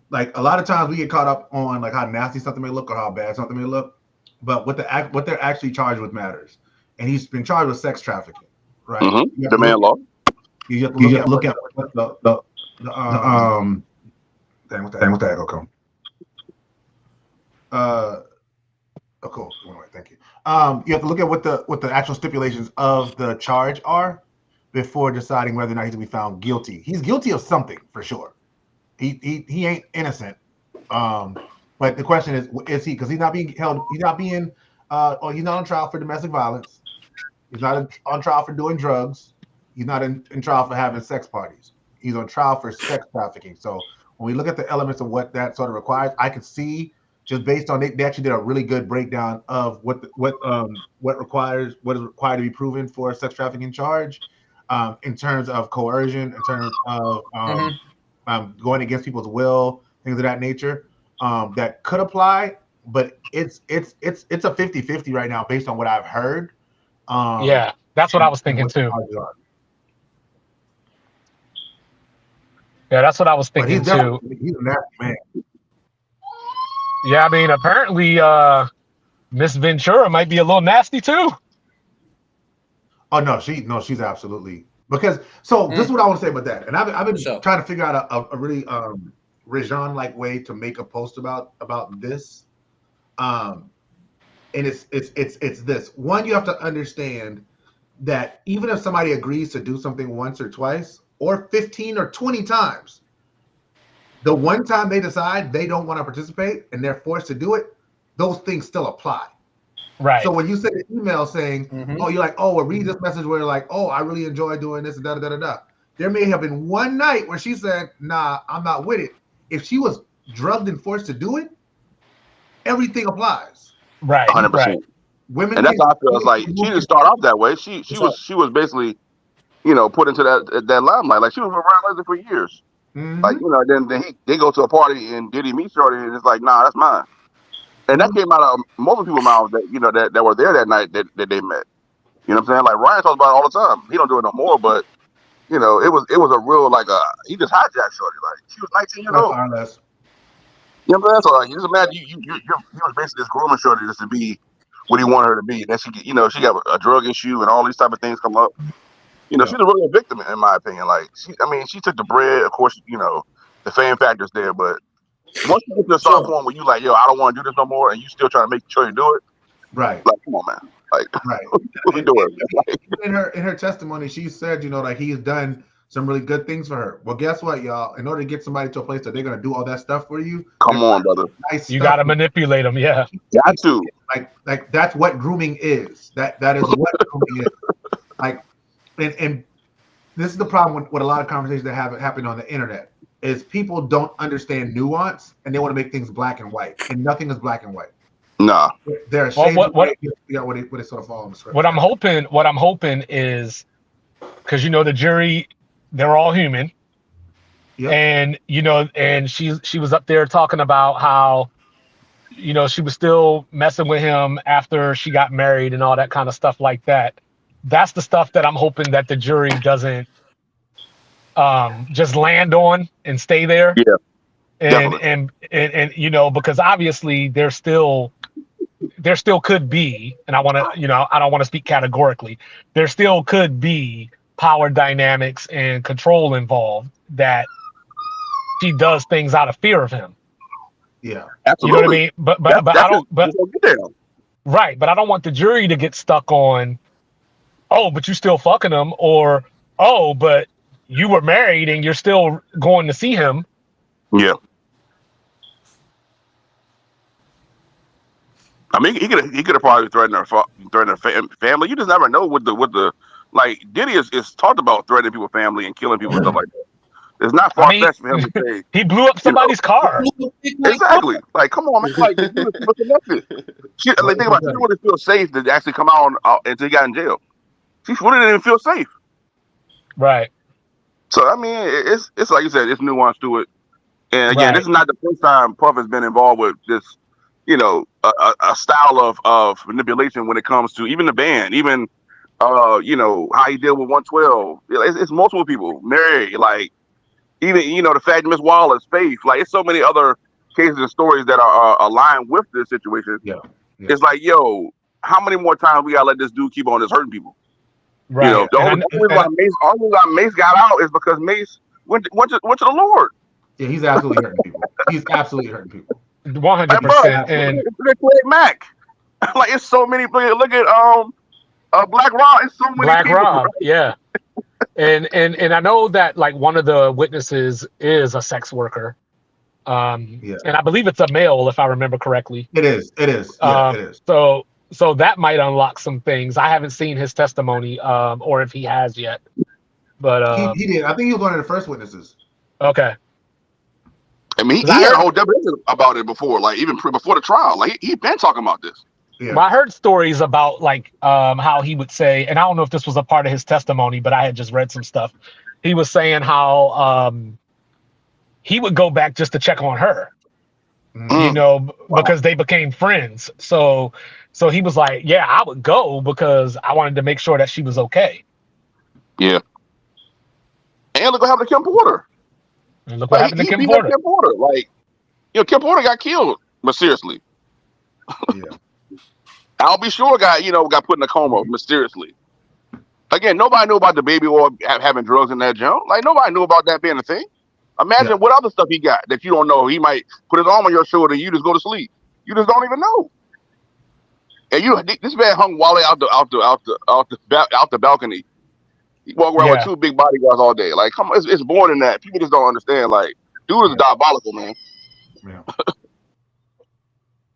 like a lot of times we get caught up on like how nasty something may look or how bad something may look, but what they're actually charged with matters. And he's been charged with sex trafficking, right? Mm-hmm. The man law. You have to look at what the dang, what the heck will come. Oh, cool. Anyway, thank you. You have to look at what the actual stipulations of the charge are before deciding whether or not he's gonna be found guilty. He's guilty of something for sure. He ain't innocent. But the question is he? Because he's not being held. He's not being. Or he's not on trial for domestic violence. He's not on trial for doing drugs. He's not in trial for having sex parties. He's on trial for sex trafficking. So when we look at the elements of what that sort of requires, I could see just based on they actually did a really good breakdown of what is required to be proven for a sex trafficking charge, in terms of coercion, in terms of going against people's will, things of that nature, that could apply. But it's a 50-50 right now based on what I've heard. Yeah, that's what I was thinking too. Yeah, that's what I was But he's thinking too. he's a nasty man. Yeah, I mean, apparently, Miss Ventura might be a little nasty too. Oh no, she's absolutely because. So this is what I want to say about that, and I've been trying to figure out a really Rajon like way to make a post about this. And it's this one. You have to understand that even if somebody agrees to do something once or twice or 15 or 20 times, the one time they decide they don't want to participate and they're forced to do it, those things still apply. Right. So when you send an email saying, oh, you're like, oh, well, read this message where you're like, oh, I really enjoy doing this and da da da da. There may have been one night where she said, nah, I'm not with it. If she was drugged and forced to do it, everything applies. Right. 100%. Right. Women, and that's how I feel. It's like she didn't start off that way. She was basically, put into that limelight. Like she was around Leslie for years. Mm-hmm. Like then they go to a party and Diddy meets Shorty and it's like, nah, that's mine. And that came out of multiple people's mouths that that were there that night that they met. You know what I'm saying? Like Ryan talks about it all the time. He don't do it no more, but it was a real he just hijacked Shorty. Like she was 19 years old. You know what I'm saying? So like, you just imagine you was basically just grooming Shorty just to be what he wanted her to be. And then she got a drug issue and all these type of things come up. She's really a victim in my opinion. Like she took the bread. Of course, the fame factor's there, but once you get to a certain point where you like, yo, I don't want to do this no more, and you still trying to make sure you do it, right? Like, come on, man. Like, right? What we doing? Like, in her testimony, she said, like he's done some really good things for her. Well, guess what, y'all? In order to get somebody to a place that they're gonna do all that stuff for you, come on, brother. Nice you got to manipulate them, yeah. Got to. Like that's what grooming is. That is what grooming is. Like, and this is the problem with a lot of conversations that have happened on the internet. Is people don't understand nuance and they want to make things black and white, and nothing is black and white. Nah, there are shades of white. What it sort of fall on the script. What I'm hoping is because the jury, they're all human, and and she was up there talking about how she was still messing with him after she got married and all that kind of stuff like that. That's the stuff that I'm hoping that the jury doesn't just land on and stay there. Yeah. And because obviously there still could be, and I want to, I don't want to speak categorically, there still could be power dynamics and control involved that she does things out of fear of him. Yeah, absolutely. You know what I mean? But I don't. Right, but I don't want the jury to get stuck on, oh, but you still fucking him, or oh, but you were married and you're still going to see him. Yeah. I mean, he could have probably threatened her family. You just never know with the like Diddy is talked about threatening people's family and killing people and stuff like that. It's not far fetched for him to say he blew up somebody's car. Exactly. Like, come on, man. Like, he was connected. Think about it. She didn't really feel safe to actually come out until he got in jail. She really didn't even feel safe. Right. So I mean, it's like you said, it's nuance to it. And again, This is not the first time Puff has been involved with this, a style of manipulation when it comes to even the band, even how he dealt with 112. It's multiple people, Mary, like even the fact that Miss Wallace, Faith, like it's so many other cases and stories that are aligned with this situation. Yeah. It's like, yo, how many more times we gotta let this dude keep on just hurting people? Right. The only And only reason why Mace got out is because Mace went to the Lord. Yeah, he's absolutely hurting people. He's absolutely hurting people. 100%. And Look at Mac. Like it's so many. Look at Black Rock. It's so many Black people. Bro. Rob, yeah. And I know that like one of the witnesses is a sex worker. Yeah, And I believe it's a male, if I remember correctly. it is. It is. Yeah, it is. So that might unlock some things. I haven't seen his testimony, or if he has yet. But He did. I think he was one of the first witnesses. okay. I mean, 'Cause he I had a heard, whole definition about it before, like even before the trial. Like he been talking about this. Yeah. well, I heard stories about like how he would say, and I don't know if this was a part of his testimony, but I had just read some stuff. He was saying how he would go back just to check on her, because they became friends. So he was like, yeah, I would go because I wanted to make sure that she was okay. Yeah. And look what happened to Kim Porter. And look what happened to He Kim beat up Porter. Kim Porter. Like, Kim Porter got killed mysteriously. Yeah. I'll be sure got put in a coma mysteriously. Again, nobody knew about the baby or having drugs in that junk. Like nobody knew about that being a thing. Imagine what other stuff he got that you don't know. He might put his arm on your shoulder and you just go to sleep. You just don't even know. And this man hung Wale out the balcony. He walk around with 2 big bodyguards all day. Like, come on, it's more than that. People just don't understand. Like, dude is diabolical, man. Yeah.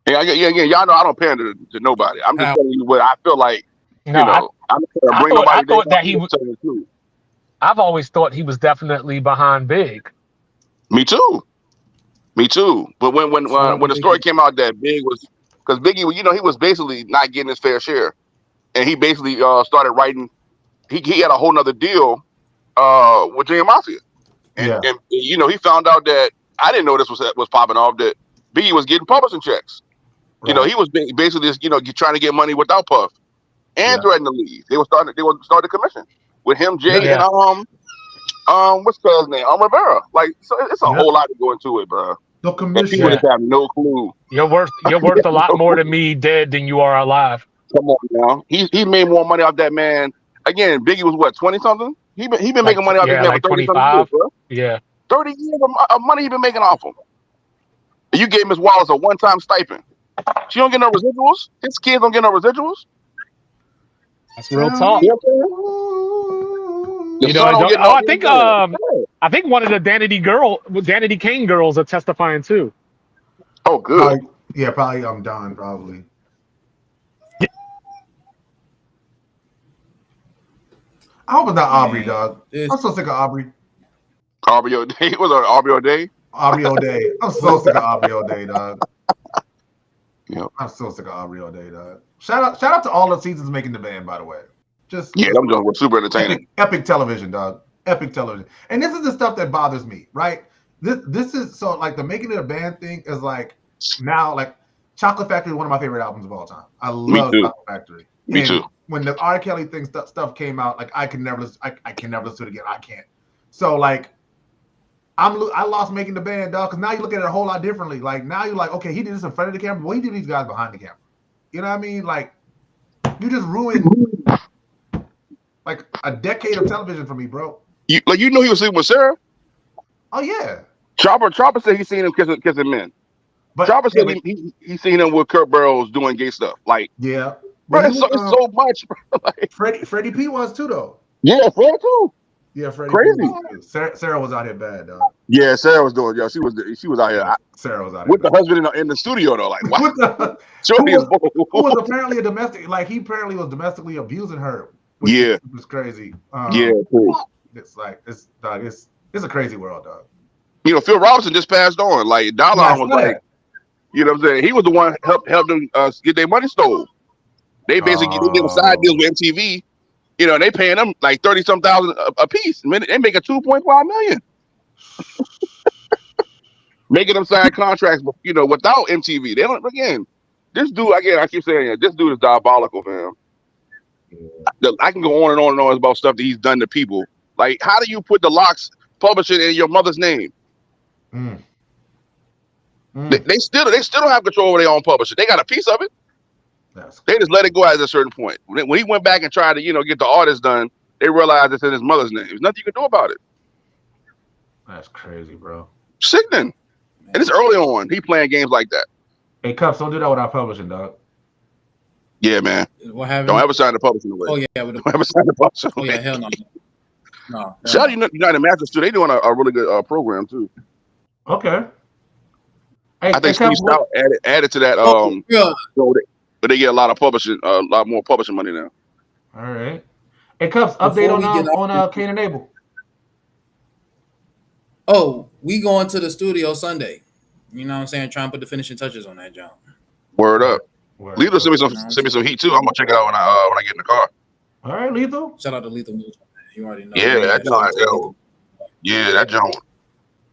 Y'all know I don't pander to nobody. I'm just telling you what I feel like. No, I'm not gonna bring nobody. I thought that he. I've always thought he was definitely behind Big. Me too. But when the story came out that Big was, because Biggie, he was basically not getting his fair share, and he basically started writing. He had a whole nother deal with Junior Mafia, and he found out that I didn't know this was popping off, that Biggie was getting publishing checks. Right. He was basically just trying to get money without Puff, and threatening to leave. They were starting the commission with him, Jay, and what's his name? Rivera. Like, so it's a whole lot to go into it, bro. The commission. People just have no clue. You're worth a lot more to me dead than you are alive. Come on now. He made more money off that man. Again, Biggie was what, 20 something? He been making money off this man for 30 something years, bro. Yeah. 30 years of money he been making off him. You gave Miss Wallace a one-time stipend. She don't get no residuals. His kids don't get no residuals. That's real talk. I think one of the Danity Kane girls are testifying too. Oh, good. Probably I'm Don, probably. I hope it's not Aubrey, dog. I'm so sick of Aubrey. Aubrey O'Day? Was it Aubrey O'Day? Aubrey O'Day. I'm so sick of Aubrey O'Day, dog. Yep. I'm so sick of Aubrey O'Day, dog. Shout out to all the seasons making the band, by the way. I'm doing super entertaining. Epic television, dog. Epic television. And this is the stuff that bothers me, right? This is so like the making it a band thing is like now like Chocolate Factory is one of my favorite albums of all time. I love Chocolate Factory. Me too. When the R. Kelly thing stuff came out, like I can never listen to it again. I can't. So like I lost making the band, dog, because now you look at it a whole lot differently. Like now you're like, okay, he did this in front of the camera, but he did these guys behind the camera. You know what I mean? Like you just ruined like a decade of television for me, bro. He was sleeping with Sarah? Oh yeah. Chopper said he's seen him kissing men. But Chopper said he seen him with Kurt Burrows doing gay stuff. Like bro, it's so much, bro. Like, Freddie P was too though. Yeah, Fred too. Yeah, Freddie crazy. Sarah was out here bad, dog. Yeah, Sarah was doing. She was out here. Sarah was out with here the husband in the studio though. Like what? who was apparently a domestic. Like he apparently was domestically abusing her. Which was crazy. Cool. It's like it's a crazy world, dog. Phil Robinson just passed on. Like Dallon was like, you know what I'm saying? He was the one helped them get their money stolen. They basically did a side deal with MTV. They paying them like 30-some thousand a piece. They making $2.5 million. Making them sign contracts, without MTV. They don't. Again, this dude. Again, I keep saying it. This dude is diabolical, man. I can go on and on and on about stuff that he's done to people. Like, how do you put the Locks publishing in your mother's name? They still don't have control over their own publishing. They got a piece of it. They just let it go at a certain point. When he went back and tried to, get the artist done, they realized it's in his mother's name. There's nothing you can do about it. That's crazy, bro. Sickening. And it's early on. He playing games like that. Hey, Cups, don't do that without publishing, dog. Yeah, man. What happened? Don't ever sign the publishing away. Oh yeah, don't ever sign the publishing away. Oh yeah, hell no. No. Shout out United Masters too. They doing a really good program too. Okay. Hey, I think Steve Stout added to that. But they get a lot of publishing, a lot more publishing money now. All right. Hey, Cups, update on Cain and Abel. Oh, we going to the studio Sunday. You know what I'm saying? Trying to put the finishing touches on that job. Word up. Lethal send me some heat too. I'm gonna check it out when I get in the car. All right, Lethal. Shout out to Lethal Moves. You already know. Yeah, that joint. Yeah, that joint.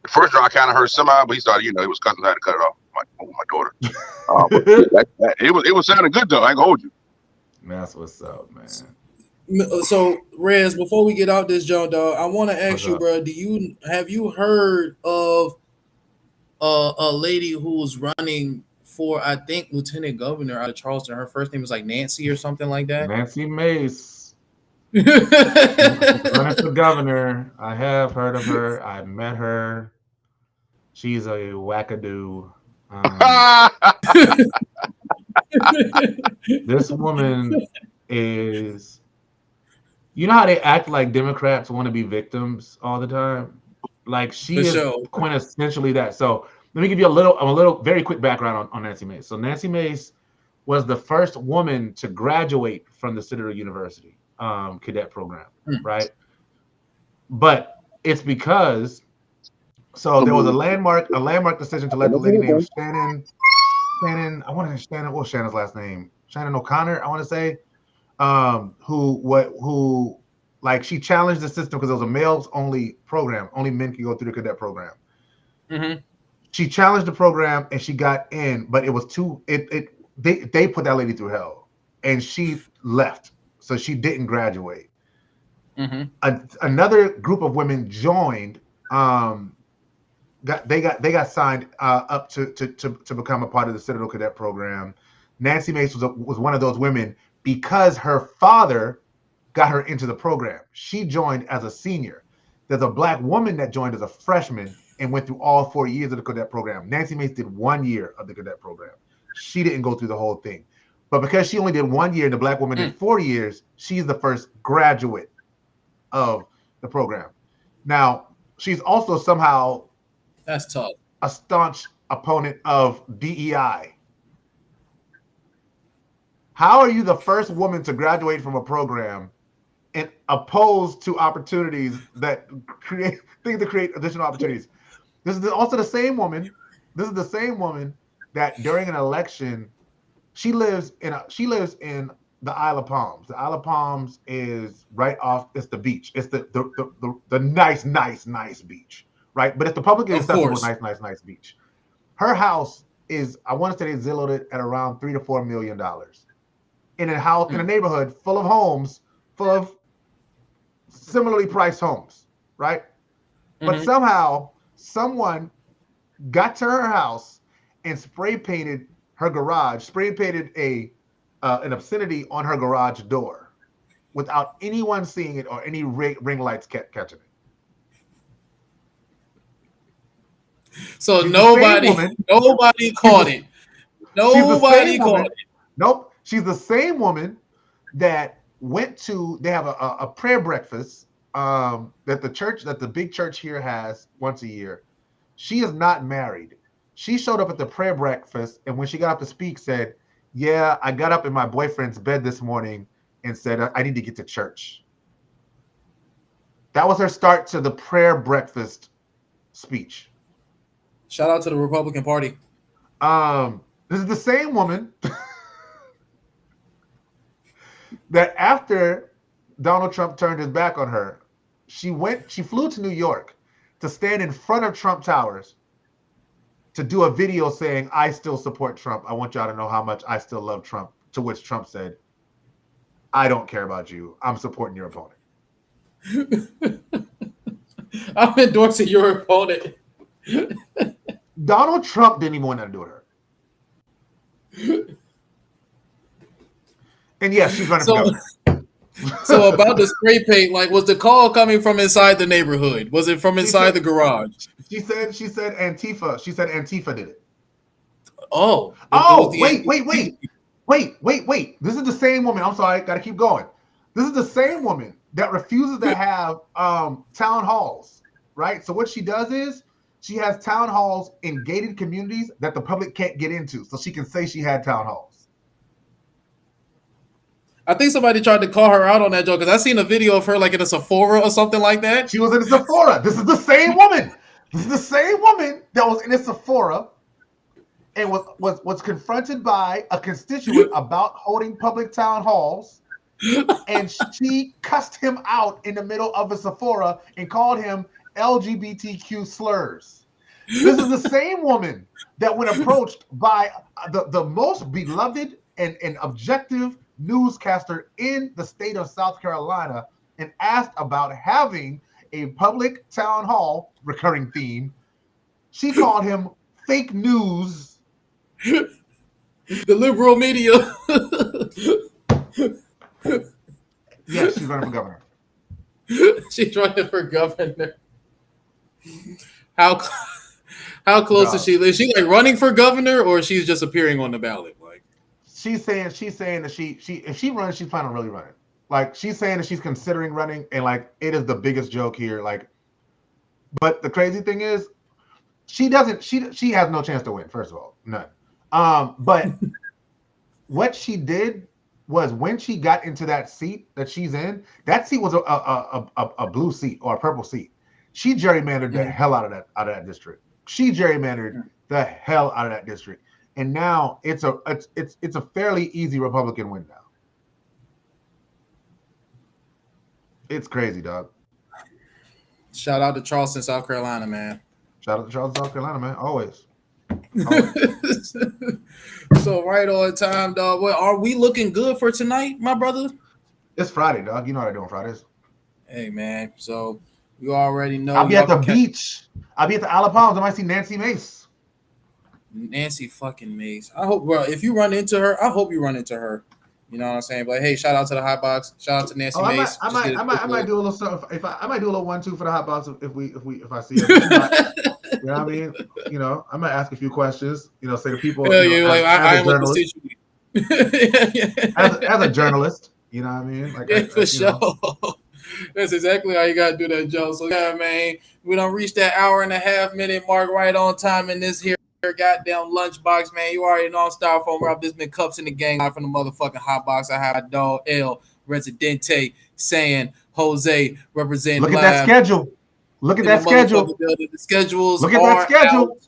The first joint I kind of heard somehow, but he started, he was cussing. I had to cut it off with my daughter. It was sounding good though. I ain't gonna hold you. That's what's up, man. So, Rez, before we get out this joint, dog, I want to ask you, bro. Have you heard of a lady who's running for, I think, lieutenant governor out of Charleston? Her first name is like Nancy or something like that. Nancy Mace. Running for governor. I have heard of her. I met her. She's a wackadoo. This woman is. You know how they act like Democrats want to be victims all the time? Like she is quintessentially that. So let me give you a little very quick background on Nancy Mace. So Nancy Mace was the first woman to graduate from the Citadel University cadet program, right? But it's because there was a landmark decision to let the lady named Shannon. I want to say Shannon. What was Shannon's last name? Shannon O'Connor. I want to say. Who like she challenged the system because it was a males only program. Only men can go through the cadet program. Mm-hmm. She challenged the program and she got in, but it was they put that lady through hell and she left. So she didn't graduate. Mm-hmm. Another group of women joined. They got signed up to become a part of the Citadel Cadet program. Nancy Mace was one of those women. Because her father got her into the program. She joined as a senior. There's a black woman that joined as a freshman and went through all 4 years of the cadet program. Nancy Mace did 1 year of the cadet program. She didn't go through the whole thing. But because she only did 1 year and the black woman did 4 years, she's the first graduate of the program. Now, she's also somehow that's tough. A staunch opponent of DEI. How are you the first woman to graduate from a program and opposed to opportunities that create additional opportunities? This is also the same woman. This is the same woman that during an election, she lives in the Isle of Palms. The Isle of Palms is right off. It's the beach. It's the nice beach, right? But it's the publicly accessible nice beach. Her house is, I want to say they zillowed it at around $3 to $4 million. In a house, in a neighborhood full of homes, full of similarly priced homes, right? Mm-hmm. But somehow someone got to her house and spray painted her garage, spray painted an obscenity on her garage door without anyone seeing it or any ring lights catching it. So nobody caught it. Nobody caught it. Nope. She's the same woman that they have a prayer breakfast that the big church here has once a year. She is not married. She showed up at the prayer breakfast, and when she got up to speak, said, "Yeah, I got up in my boyfriend's bed this morning and said, I need to get to church." That was her start to the prayer breakfast speech. Shout out to the Republican Party. This is the same woman that after Donald Trump turned his back on her, she flew to New York to stand in front of Trump Towers to do a video saying, "I still support Trump. I want y'all to know how much I still love Trump." To which Trump said, "I don't care about you. I'm supporting your opponent." I'm endorsing your opponent. Donald Trump didn't even want nothing to do with her. And yes, she's running for So, governor. so about the spray paint, like, was the call coming from inside the neighborhood? Was it from inside the garage? She said Antifa. She said Antifa did it. Oh, wait. This is the same woman. I'm sorry, gotta keep going. This is the same woman that refuses to have town halls, right? So what she does is she has town halls in gated communities that the public can't get into, so she can say she had town halls. I think somebody tried to call her out on that joke because I seen a video of her like in a Sephora or something like that. She was in a Sephora. This is the same woman. This is the same woman that was in a Sephora and was confronted by a constituent about holding public town halls, and she cussed him out in the middle of a Sephora and called him LGBTQ slurs. This is the same woman that when approached by the most beloved and objective newscaster in the state of South Carolina and asked about having a public town hall, recurring theme, she called him fake news. The liberal media. Yes, she's running for governor. She's running for governor. How close is she? Is she like running for governor, or she's just appearing on the ballot? Like she's saying that she if she runs, she's planning on really running. Like she's saying that she's considering running, and like it is the biggest joke here. Like, but the crazy thing is, she has no chance to win. First of all, none. But what she did was when she got into that seat that she's in, that seat was a blue seat or a purple seat. She gerrymandered the hell out of that district. She gerrymandered the hell out of that district, and now it's a fairly easy Republican win now. It's crazy, dog. Shout out to Charleston, South Carolina, man. Shout out to Charleston, South Carolina, man. Always. So right on time, dog. Well, are we looking good for tonight, my brother? It's Friday, dog. You know what I do on Fridays. Hey, man. So you already know. I'll be at the beach. I'll be at the Isle of Palms. I might see Nancy Mace. Nancy fucking Mace. I hope, bro. If you run into her, I hope you run into her. You know what I'm saying? But hey, shout out to the hot box. Shout out to Nancy Mace. I might do a little something. I might do a little 1-2 for the hot box if I see her. You know what I mean? You know, I might ask a few questions. You know, say to people. As a journalist, you know what I mean? Like, for sure. That's exactly how you gotta do that, Joe. So yeah, man, we don't reach that hour and a half minute mark right on time in this here goddamn lunchbox, man. You already know I'm Styrofoam Rob. This been Cups in the Gang from the motherfucking hot box. I have my dog El Residente saying Jose represent. Look at that schedule. Look at that schedule. The schedules. Look at that schedule.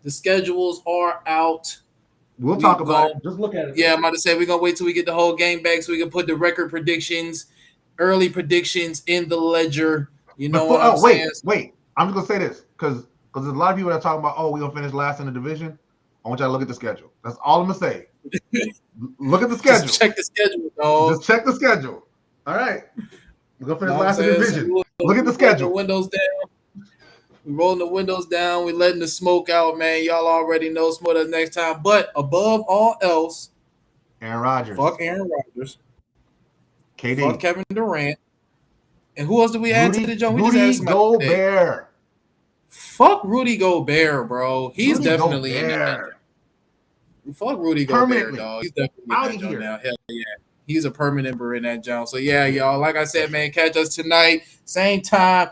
The schedules are out. We'll talk about it. Just look at it. Yeah, I'm about to say we're gonna wait till we get the whole game back so we can put the record predictions, early predictions in the ledger. You know what I'm saying? Wait. I'm just gonna say this because there's a lot of people that are talking about, we're gonna finish last in the division. I want y'all to look at the schedule. That's all I'm gonna say. Look at the schedule. Just check the schedule, dog. Just check the schedule. All right. We're gonna finish last in the division. Look at the schedule. Windows down. We rolling the windows down. We letting the smoke out, man. Y'all already know smoke us next time. But above all else, Aaron Rodgers. Fuck Aaron Rodgers. KD. Fuck Kevin Durant. And who else did we add to the joint? Rudy Gobert. Fuck Rudy Gobert, bro. He's definitely in there. Fuck Rudy Gobert, dog. He's definitely in that joint now. Hell yeah. He's a permanent member in that joint. So yeah, y'all. Like I said, man, catch us tonight. Same time.